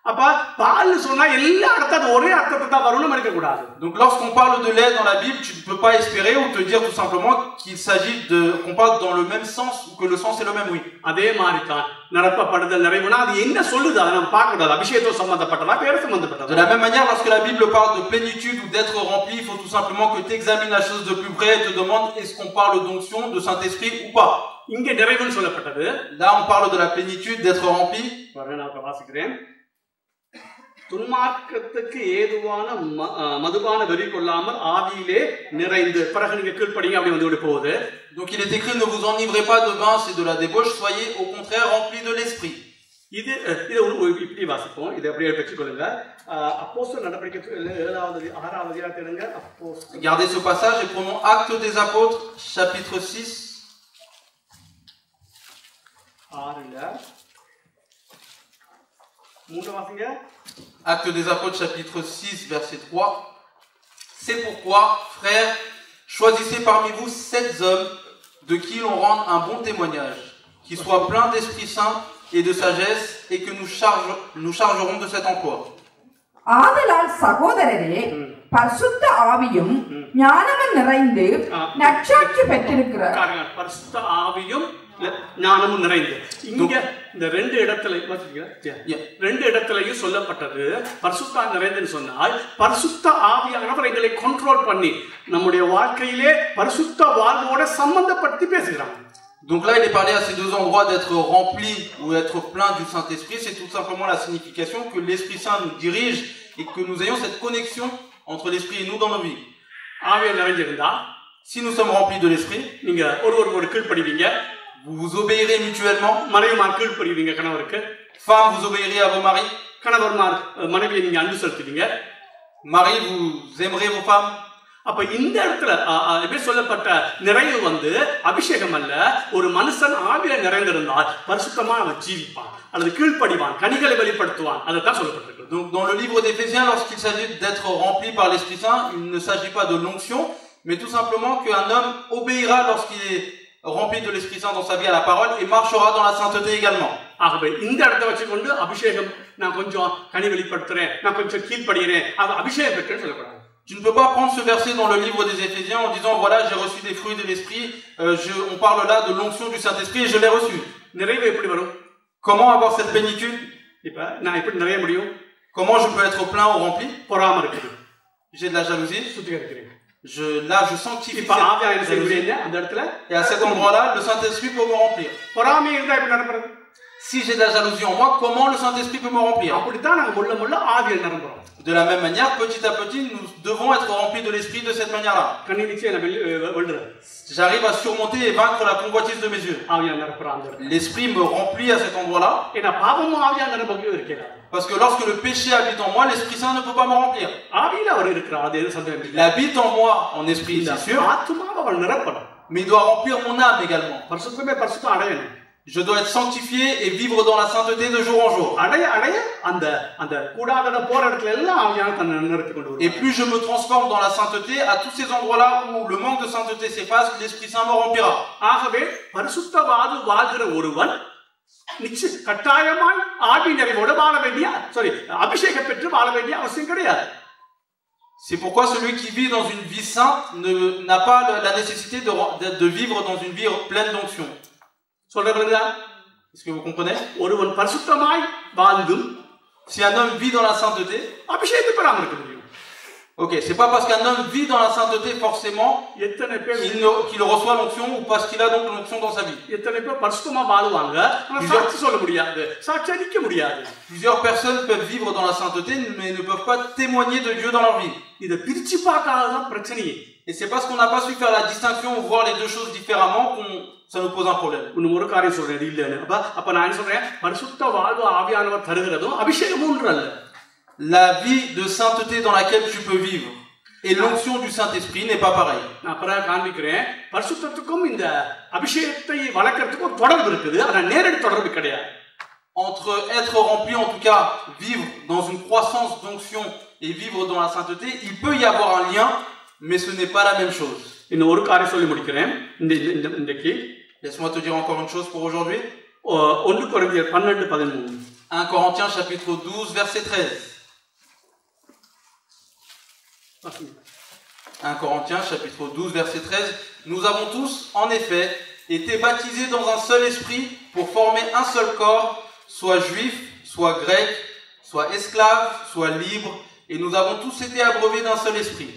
Speaker 1: அப்ப பால் சொன்னா எல்லா இடத்துல ஒரே அர்த்தத்தை தான் வரணும்னு நினைக்க கூடாது.
Speaker 2: Donc lorsqu'on parle de lait dans la Bible, tu ne peux pas espérer ou te dire tout simplement qu'il s'agit de qu'on parle dans le même sens ou que le sens est le même, oui.
Speaker 1: அதே மாதிரி தான் நிரப்பப்படுதல் நிறைவுனா அது என்ன சொல்லுது அதை நம்ம பார்க்க கூடாது. அபிஷேகத்தோட சம்பந்தப்பட்டதா வேற சம்பந்தப்பட்டதா.
Speaker 2: De la même manière, lorsque la Bible parle de plénitude ou d'être rempli, il faut tout simplement que tu examines la chose de plus près et te demandes est-ce qu'on parle d'onction, de Saint-Esprit ou pas.
Speaker 1: இங்க நிறைவுன்னு சொல்லப்பட்டது.
Speaker 2: Là, on parle de la plénitude, d'être rempli.
Speaker 1: நான் வாசிக்கிறேன். துன்மார்க்கத்துக்கு ஏதுவான மதுபான வெறி கொள்ளாமல் ஆவியிலே நிறைந்து. பிறகு நீங்க கீழ்ப்படிங்க அப்படி வந்து போகுது.
Speaker 2: Donc il est écrit ne vous enivrez pas de vin, c'est de la débauche, soyez au contraire remplis de l'esprit.
Speaker 1: இது இப்படி வாசிப்போம், இதை அப்படியே வச்சுக்கொள்ளுங்க. அப்போஸ்தலர் நடவடிக்கை 7-6 அதிகாரத்தை எடுங்க. அப்போஸ்தலர்.
Speaker 2: Gardez ce passage et prenons Actes des Apôtres, chapitre 6.
Speaker 1: 6 3 வாசிங்க.
Speaker 2: Actes des Apôtres, chapitre 6, verset 3. C'est pourquoi, frères, choisissez parmi vous 7 hommes de qui l'on rende un bon témoignage, qui soient pleins d'Esprit Saint et de sagesse, et que nous chargerons de cet emploi.
Speaker 3: ஆதலால் சகோதரரே, பரிசுத்த ஆவியும் ஞானமும் நிறைந்து நற்சாட்சி பெற்றிருக்கிற.
Speaker 1: பரிசுத்த ஆவியும் ஞானமும் நிறைந்து. இங்க இந்த ரெண்டு இடத்துலயும் சொல்லப்பட்டது பரிசுத்த நிறைந்துன்னு சொன்னால் பரிசுத்த ஆவியானவர் எங்களை கண்ட்ரோல் பண்ணி நம்முடைய வாழ்க்கையிலே பரிசுத்த வாழ்வோட சம்பந்தப்படுத்தி பேசுகிறாங்க.
Speaker 2: Donc là, il est parlé à ces deux endroits d'être rempli ou être plein du Saint-Esprit. C'est tout simplement la signification que l'Esprit Saint nous dirige et que nous ayons cette connexion entre l'Esprit et nous dans nos vies. Si nous sommes remplis de l'Esprit,
Speaker 1: vous vous
Speaker 2: vous vous obéirez mutuellement. Femmes, vous obéirez à vos maris.
Speaker 1: கணவர்மார் மனைவியை நீங்க அன்பு செலுத்துவீங்க.
Speaker 2: Marie, vous aimerez vos femmes.
Speaker 1: அப்ப இந்த இடத்துல எப்படி சொல்லப்பட்ட நிறைவு வந்து அபிஷேகம் அல்ல. ஒரு மனுஷன் ஆவியில நிறைந்திருந்தால் பரிசுத்தமா அவன் ஜீவிப்பான் அல்லது கீழ்ப்படிவான், கனிகளை வெளிப்படுத்துவான். அதைத்தான் சொல்லப்பட்டிருக்கு.
Speaker 2: Donc dans le livre d'Éphésiens, lorsqu'il s'agit d'être rempli par l'Esprit Saint, il ne s'agit pas de l'onction, mais tout simplement qu'un homme obéira lorsqu'il est rempli de l'Esprit Saint dans sa vie à la parole et marchera dans la sainteté également.
Speaker 1: ஆகவே இந்த இடத்தை வச்சுக்கொண்டு அபிஷேகம் நான் கொஞ்சம் கனி வெளிப்படுத்துறேன், நான் கொஞ்சம் கீழ்ப்படுகிறேன், அது அபிஷேகம் பெற்றேன்னு சொல்லக்கூடாது.
Speaker 2: Tu ne peux pas prendre ce verset dans le livre des Éphésiens en disant voilà j'ai reçu des fruits de l'esprit, on parle là de l'onction du Saint-Esprit et je l'ai reçu.
Speaker 1: நிறைவு எப்படி வரும்?
Speaker 2: Comment avoir cette plénitude?
Speaker 1: இப்ப நான் எப்படி நிறைய முடியும்?
Speaker 2: Comment je peux être plein ou rempli?
Speaker 1: பொறாம இருக்குது.
Speaker 2: J'ai de la jalousie.
Speaker 1: சுத்திகரிக்கிறேன்.
Speaker 2: Je sanctifie
Speaker 1: இப்ப ஆவியா என்ன செய்வீங்க அந்த இடத்துல?
Speaker 2: Et à cet endroit-là, le Saint-Esprit peut me remplir.
Speaker 1: பொறாமை இருந்தா எப்படி நடக்கிறது?
Speaker 2: Si j'ai de la jalousie en moi, comment le Saint-Esprit peut me remplir?
Speaker 1: அப்படித்தான் நாங்க முள்ள ஆவியில் நிரம்புறோம்.
Speaker 2: De la même manière, petit à petit, nous devons être remplis de l'Esprit de cette manière-là.
Speaker 1: கண்ணி நிச்சயம் வெல்றேன்.
Speaker 2: J'arrive à surmonter et vaincre la convoitise de mes yeux.
Speaker 1: ஆவியா நிரப்புறாங்க.
Speaker 2: L'Esprit me remplit à cet endroit-là.
Speaker 1: ஏன்னா பாவமும் ஆவியா நிரம்பவே இருக்கிறார்.
Speaker 2: Parce que lorsque le péché habite en moi, l'Esprit Saint ne peut pas me remplir.
Speaker 1: ஆவியில அவர் இருக்கிறார், அது எது சந்தேகம் இல்லை.
Speaker 2: Il habite en moi en esprit, c'est sûr.
Speaker 1: ஆத்துமாவை அவர் நிரப்பணும்.
Speaker 2: Mais il doit remplir mon âme également.
Speaker 1: பரிசுத்தமே பரிசுத்தம் அடையணும்.
Speaker 2: Je dois être sanctifié et vivre dans la sainteté de jour en jour.
Speaker 1: அடைய அந்த கூடாதட போற இடத்துல எல்லாம் ஆவியான தன்னை நிறுத்தி கொண்டு வருவார்.
Speaker 2: Et plus je me transforme dans la sainteté, à tous ces endroits-là où le manque de sainteté s'efface, l'Esprit Saint me remplira.
Speaker 1: ஆகவே பரிசுத்தவாது வாழ்கிற ஒருவன் நிச்சய கட்டாயமாய் ஆவி நிறைவோடு வாழ வேண்டிய அபிஷேகம் பெற்று வாழ வேண்டிய அவசியம் கிடையாது.
Speaker 2: C'est pourquoi celui qui vit dans une vie sainte n'a pas la nécessité de vivre dans une vie pleine d'onction. Est-ce que vous comprenez?
Speaker 1: ஒருவன் பரிசுத்தமாய் வாழ்ந்தும்
Speaker 2: si un homme vit dans la sainteté,
Speaker 1: அபிஷேகத்தை பெறாம இருக்க முடியும்.
Speaker 2: Ok, c'est pas parce qu'un homme vit dans la sainteté forcément qu'il reçoit l'onction ou parce qu'il a donc l'onction dans sa vie. Plusieurs personnes peuvent vivre dans la sainteté mais ne peuvent pas témoigner de Dieu dans leur vie. Et c'est parce qu'on n'a pas su faire la distinction ou voir les deux choses différemment ça nous pose un problème. La vie de sainteté dans laquelle tu peux vivre et l'onction du Saint-Esprit n'est pas pareil. Entre être rempli, en tout cas, vivre dans une croissance d'onction et vivre dans la sainteté, il peut y avoir un lien, mais ce n'est pas la même chose. Laisse-moi te dire encore une chose pour aujourd'hui. 1 Corinthiens chapitre 12, verset 13. 1 Corinthiens chapitre 12, verset 13. Nous avons tous, en effet, été baptisés dans un seul esprit pour former un seul corps, soit juif, soit grec, soit esclave, soit libre, et nous avons tous été abreuvés d'un seul esprit.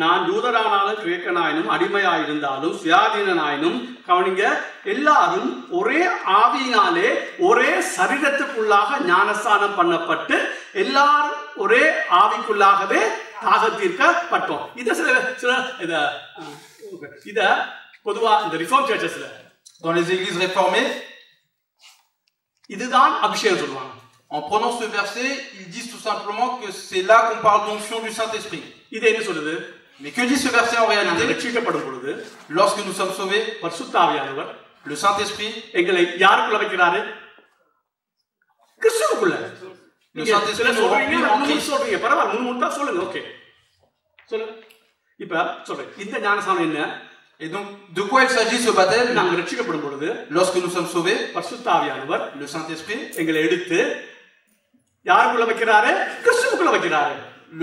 Speaker 1: நான் யூதரானாலும் கிரேக்கனாயினும் அடிமையாயிருந்தாலும் சுயாதீனனாயினும் கவனிங்க எல்லாரும் ஒரே ஆவியினாலே ஒரே சரீரத்துக்குள்ளாக ஞானஸ்நானம் பண்ணப்பட்டு எல்லாரும் ஒரே ஆவிக்குள்ளாகவே தாகத்தீர்க்கப்பட்டோம். இத பொதுவா இந்த ரிஃபார்ம் சர்ச்சஸ்ல
Speaker 2: dans les églises réformées
Speaker 1: இதுதான் அபிஷேகம் சொல்லுவாங்க.
Speaker 2: En prenant ce verset, ils disent tout simplement que c'est là qu'on parle d'onction du Saint-Esprit. Mais que dit ce verset en réalité? Lorsque nous sommes sauvés, le Saint-Esprit, le Saint-Esprit nous remplit en Christ. Et donc, de quoi il s'agit ce baptême? Lorsque nous sommes sauvés, le Saint-Esprit,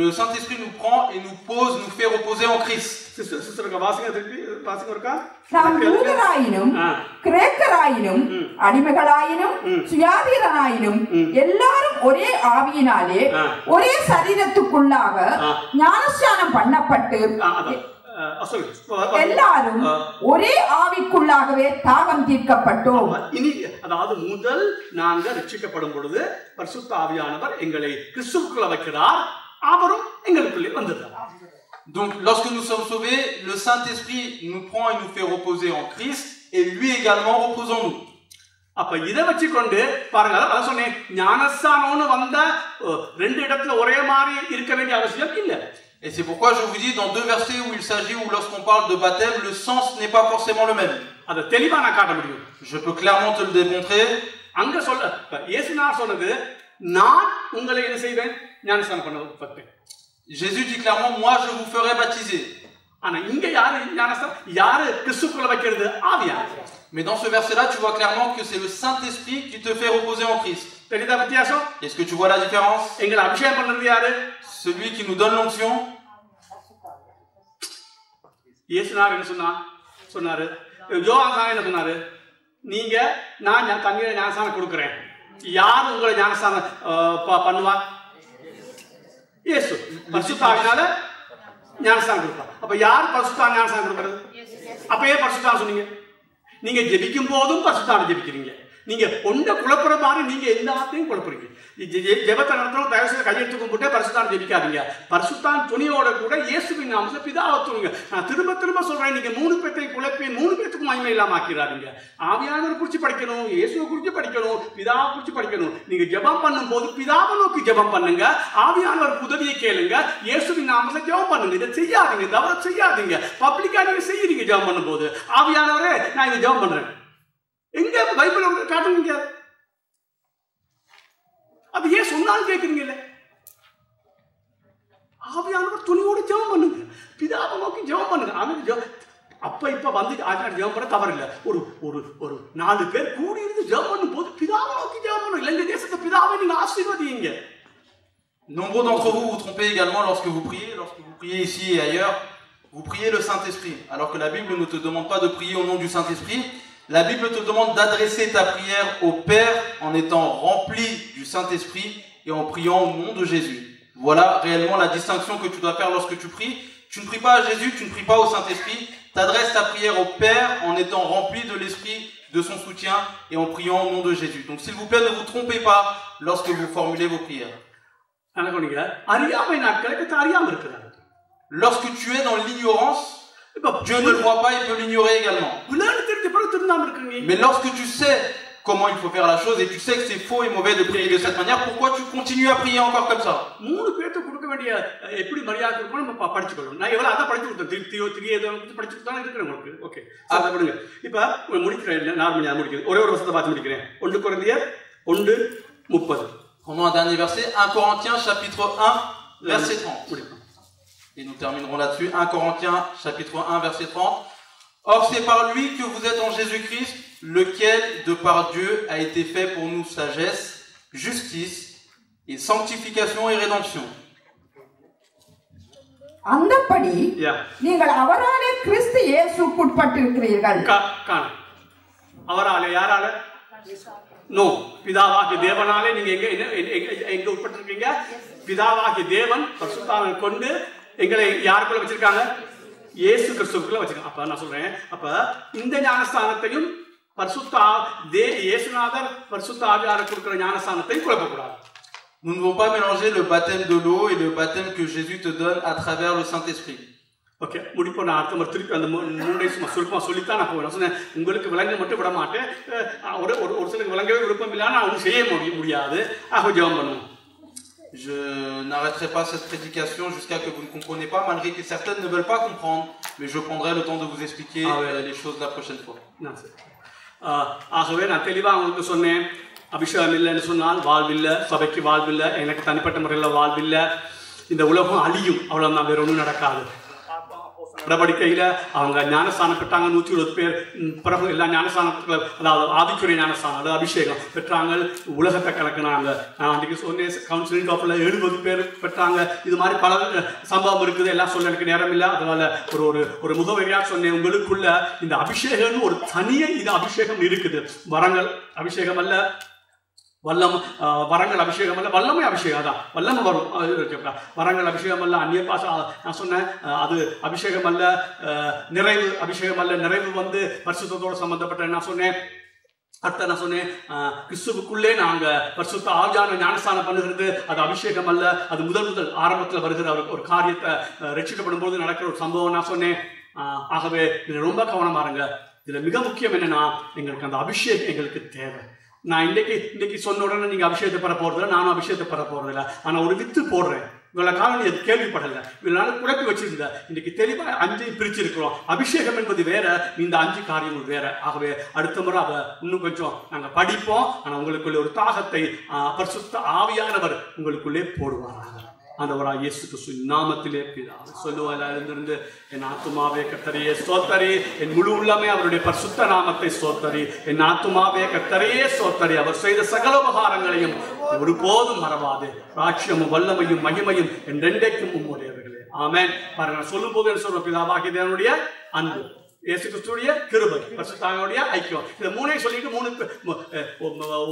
Speaker 2: le Saint-Esprit nous prend et nous pose, nous fait reposer en Christ.
Speaker 3: நாம் யூதராயினும் கிரேக்கராயினும் அடிமைகளாயினும் சுயாதீனராயினும் எல்லாரும் ஒரே ஆவியினாலே ஒரே சரீரத்துக்குள்ளாக ஞானஸ்நானம் பண்ணப்பட்டு எல்லாரும் ஒரே ஆவிக்குள்ளாகவே தாகம் தீர்க்கப்பட்டோம்.
Speaker 1: இனி அதாவது முதல் நாங்கள் ரட்சிக்கப்படும் பொழுது பரிசுத்த ஆவியானவர் எங்களை கிறிஸ்துவுக்குள்ள வைக்கிறார், அவரும் எங்களுக்குள்ளே வந்துட்டார்.
Speaker 2: Donc lorsque nous sommes sauvés, le Saint-Esprit nous prend et nous fait reposer en Christ et lui également repose en nous.
Speaker 1: அப்ப இதை வச்சுக்கொண்டு பாருங்க, அதான் சொன்னேன், ஞானஸ்தானம்னு வந்தா ரெண்டு இடத்துல ஒரே மாதிரி இருக்க வேண்டிய அவசியம் இல்லை.
Speaker 2: Et c'est pourquoi je vous dis, dans deux versets où il s'agit, où lorsqu'on parle de baptême, le sens n'est pas forcément le même.
Speaker 1: அதை தெளிவா நான் காட்ட முடியும்.
Speaker 2: Je peux clairement te le démontrer.
Speaker 1: அங்க சொல்ல இயேசுநாதர் சொன்னது, நான் உங்களை என்ன செய்வேன், ஞானஸ்தானம் பண்ண வைப்பேன்.
Speaker 2: Jésus dit clairement, moi je vous ferai baptiser.
Speaker 1: ஆனா இங்க யாரு ஞானஸ்தானம், யாரு கிறிஸ்துக்குள்ள வைக்கிறது? ஆவியானவர்.
Speaker 2: Mais dans ce verset-là, tu vois clairement que c'est le Saint-Esprit qui te fait reposer en Christ.
Speaker 1: தெரியுதா வித்தியாசம்?
Speaker 2: Est-ce que tu vois la différence?
Speaker 1: எங்களை அபிஷேகம் பண்றது யாரு?
Speaker 2: Celui qui nous donne l'onction.
Speaker 1: இயேசுநாதர் என்ன சொன்னாரு, யோவான் என்ன சொன்னாரு, நீங்க நான் தண்ணீரை ஞானஸ்தானம் கொடுக்கிறேன், யார் உங்களை ஞானஸ்தானம் பண்ணுவா? இயேசு பரிசுத்த ஆவியினால ஞானஸ்தானம் கொடுப்பா. அப்ப யார் பரிசுத்த ஞானஸ்தானம் கொடுக்கிறது? அப்ப ஏன் பரிசுத்த சொன்னீங்க? நீங்க ஜெபிக்கும் போதும் பரிசுத்த ஜெபிக்கிறீங்க. நீங்க ஒண்ட குழப்புற மாதிரி நீங்க எல்லாத்தையும் குழப்புறீங்க. ஜெபத்தை நடத்துறோம், தயவு செய்து கையெழுத்து கும்பிட்டு பரிசுத்தான் ஜெபிக்காதீங்க. பரிசுத்தான் துணியோட கூட இயேசுவின் நாமத்துல பிதாவை துணிங்க. நான் திரும்ப திரும்ப சொல்றேன், நீங்க 3 பேர்த்தையும் குழப்பி 3 பேர்த்துக்கும் மகிமை இல்லாம ஆக்கிறாதீங்க. ஆவியானவரை குறிச்சு படிக்கணும், இயேசுவை குறிச்சு படிக்கணும், பிதாவை குறிச்சு படிக்கணும். நீங்க ஜெபம் பண்ணும் போது பிதாவை நோக்கி ஜெபம் பண்ணுங்க, ஆவியானவர் உதவியை கேளுங்க, இயேசுவின் நாமத்துல ஜெபம் பண்ணுங்க. இதை செய்யாதீங்க, தவற செய்யாதீங்க. பப்ளிக்கா நீங்க செய்யறீங்க ஜெபம் பண்ணும் போது, ஆவியானவரே நான் இங்க ஜெபம் பண்றேன், எங்க பைபிள் காட்டுங்க, அது ஏன் சொன்னாலும் கேட்குறீங்கல்ல? ஆவியானவர் துணியோடு ஜெபம் பண்ணுங்க, பிதாவை நோக்கி ஜெபம் பண்ணுங்க. அப்ப இப்ப வந்து ஜெபம் பண்ண தவறு இல்லை. ஒரு ஒரு ஒரு 4 பேர் கூடி இருந்து ஜெபம் பண்ணும் போது பிதாவை நோக்கி ஜெபம் பண்ணுங்க. இலங்கை தேசத்தை பிதாவை நீங்க ஆசீர்வதிங்க.
Speaker 2: Nombreux d'entre vous vous trompez également lorsque vous priez ici et ailleurs, vous priez le Saint-Esprit, alors que la Bible ne te demande pas de prier au nom du Saint-Esprit. La Bible te demande d'adresser ta prière au Père en étant rempli du Saint-Esprit et en priant au nom de Jésus. Voilà réellement la distinction que tu dois faire lorsque tu pries. Tu ne pries pas à Jésus, tu ne pries pas au Saint-Esprit. Tu adresses ta prière au Père en étant rempli de l'Esprit, de son soutien et en priant au nom de Jésus. Donc s'il vous plaît, ne vous trompez pas lorsque vous formulez vos prières. Lorsque tu es dans l'ignorance, Dieu ne le voit pas, il peut l'ignorer également. Mais lorsque tu sais comment il faut faire la chose et tu sais que c'est faux et mauvais de prier de cette manière, pourquoi tu continues à prier encore comme ça? Prenons un dernier verset, 1 Corinthiens chapitre 1 verset 30. Et nous terminerons là-dessus. 1 Corinthiens chapitre 1 verset 30. Or c'est par lui que vous êtes en Jésus-Christ, lequel de par Dieu a été fait pour nous sagesse, justice et sanctification et rédemption.
Speaker 3: அந்தப்படி நீங்கள் அவராலே கிறிஸ்து இயேசுக்குட்பட்டிருக்கிறீர்கள்.
Speaker 1: அவராலே யாரால? நோ, பிதாவாகிய தேவனாலே நீங்க எங்க உட்பட்டிருக்கீங்க? பிதாவாகிய தேவன் பரிசுத்தாவியை கொண்டு எங்களை யாருக்குள்ள வச்சிருக்காங்க? இயேசு கிறிஸ்துவுக்குள்ள வச்சிருக்காங்க. அப்ப நான் சொல்றேன், அப்ப இந்த ஞானஸ்தானத்தையும் இயேசுநாதர் பரிசுத்த ஆவியானவர் கொடுக்கிற ஞானஸ்தானத்தையும் குழப்பக்கூடாது.
Speaker 2: Nous ne devons pas mélanger le baptême de l'eau et le baptême que Jésus te donne à travers le Saint-Esprit.
Speaker 1: Okay, முடிப்போம். நான் அடுத்த முறை திருப்பி அந்த 3 சும்மா சுருப்பமா சொல்லித்தான் நான் போவேன். சொன்னேன், உங்களுக்கு விளங்க மட்டும் விட மாட்டேன். ஒரு சிலருக்கு விளங்கவே விருப்பம் இல்லைன்னா நான் ஒன்றும் செய்ய முடியாது. ஆக ஜெபம் பண்ணுவோம்.
Speaker 2: Je n'arrêterai pas cette prédication jusqu'à que vous ne compreniez pas, malgré que certaines ne veulent pas comprendre, mais je prendrai le temps de vous expliquer les choses la prochaine fois.
Speaker 1: ஆகவே நான் தெளிவாக உங்களுக்கு சொன்னேன், அபிஷேகம் இல்லைன்னு சொன்னால் வாழ்வில்லை, சபைக்கு வாழ்வில்லை, எனக்கு தனிப்பட்ட முறையில் வாழ்வில்லை, இந்த உலகம் அழியும், அவ்வளோதான், வேற ஒன்றும் நடக்காது. நடவடிக்கையில அவங்க ஞானஸ்தானம் பெற்றாங்க 120 பேர். பிறகு எல்லா ஞானஸ்தானத்துல, அதாவது ஆவிக்குரிய ஞானஸ்தானம், அதாவது அபிஷேகம் பெற்றாங்க, உலகத்தை கலக்குனாங்க. நான் அன்றைக்கு சொன்னேன், கவுன்சிலிங் டாப்ல 70 பேர் பெற்றாங்க. இது மாதிரி பல சம்பவம் இருக்குது, எல்லாம் சொல்ல எனக்கு நேரம் இல்லை. அதனால ஒரு முகவரியா சொன்னேன், உங்களுக்குள்ள இந்த அபிஷேகம்னு ஒரு தனியே இது அபிஷேகம் இருக்குது. வரங்கள் அபிஷேகம் அல்ல, வரங்கள் அபிஷேகம் அல்ல, வல்லமை அபிஷேகம் தான். வல்லமை வரும், வரங்கள் அபிஷேகம் அல்ல, அந்நிய பாஷை நான் சொன்னேன், அது அபிஷேகம் அல்ல. நிறைவு அபிஷேகம் அல்ல, நிறைவு வந்து பரிசுத்தத்தோடு சம்பந்தப்பட்ட. நான் சொன்னேன், அடுத்த நான் சொன்னேன், கிறிஸ்துவுக்குள்ளே நாங்க பரிசுத்த ஆவியான ஞானஸ்தானம் பண்ணுகிறது, அது அபிஷேகம் அல்ல, அது முதல் ஆரம்பத்தில் வருகிற ஒரு காரியத்தை ரட்சிக்கப்படும் போது நடக்கிற ஒரு சம்பவம் நான் சொன்னேன். ஆகவே இது ரொம்ப கவனமா இருங்க. இதுல மிக முக்கியம் என்னன்னா, எங்களுக்கு அந்த அபிஷேகம் எங்களுக்கு தேவை. நான் இன்னைக்கு சொன்ன உடனே நீங்க அபிஷேகத்தை பெற போறதில்ல, நானும் அபிஷேகத்தை பெற போறதில்ல. ஆனா ஒரு வித்து போடுறேன். இவ்வளவு காலம் நீ கேள்விப்படல, இவ்வளவு நாள் குழப்பி வச்சிருந்த. இன்னைக்கு தெளிவா 5 பிரிச்சிருக்கிறோம். அபிஷேகம் என்பது வேற, இந்த 5 காரியங்கள் வேற. ஆகவே அடுத்த முறை அதை இன்னும் கொஞ்சம் நாங்க படிப்போம். ஆனா உங்களுக்குள்ள ஒரு தாகத்தை பரிசுத்த ஆவியானவர் உங்களுக்குள்ளே போடுவாராக. ஆண்டவராகிய இயேசு கிறிஸ்துவின் நாமத்திலே பிதாவே. சொல்லுவாங்க எழுந்திருந்து, என் ஆத்துமாவே கர்த்தரையே ஸ்தோத்தரி, என் முழு உள்ளமே அவருடைய பரிசுத்த நாமத்தை ஸ்தோத்தரி. என் ஆத்துமாவே கர்த்தரையே ஸ்தோத்தரி, அவர் செய்த சகல உபகாரங்களையும் ஒருபோதும் மறவாது. ராட்சியமும் வல்லமையும் மகிமையும் என்றென்றைக்கும் உம்முடையவர்களே. ஆமென். பாருங்க, நான் சொல்லும் போது என்ன சொல்ற, பிதாவாகிய தேவனுடைய அன்பு, இயேசு கிறிஸ்துவுடைய கிருபை, பரிசுத்தாவியுடைய ஐக்கியம், இந்த மூணையும் சொல்லிட்டு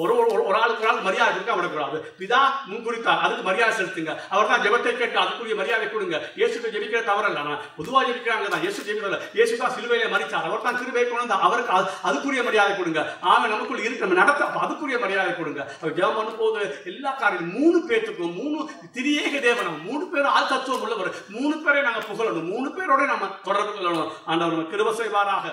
Speaker 1: ஒரு ஆளுக்கு மரியாதை கொடுக்க விடக்கூடாது. பிதா முன்குறித்தார், அதுக்கு மரியாதை செலுத்துங்க. அவர் தான் ஜெபத்தை கேட்டு அதுக்குரிய மரியாதை கொடுங்க. இயேசுக்கு ஜெபிக்கிற தவறல்ல, நான் பொதுவாக ஜெபிக்கிறாங்க தான். இயேசு ஜெபிக்கல, இயேசு தான் சிலுவையிலே மரித்தார், அவர் தான் கிருபையை கொண்டு அவருக்கு அதுக்குரிய மரியாதை கொடுங்க. ஆமென். நமக்குள்ள இருக்கு, நம்ம நடத்த அதுக்குரிய மரியாதை கொடுங்க. அவர் ஜெபம் பண்ணும் போது எல்லா காரியம் 3 பேத்துக்கும் 3 திரியேக தேவனம், 3 பேரும் ஆள் தத்துவம் உள்ளவர், 3 பேரை நாங்கள் புகழணும், 3 பேரோட நம்ம தொடர்பு கொள்ளணும். ஆண்டவர் நம்ம கிருபை செய்வாராக.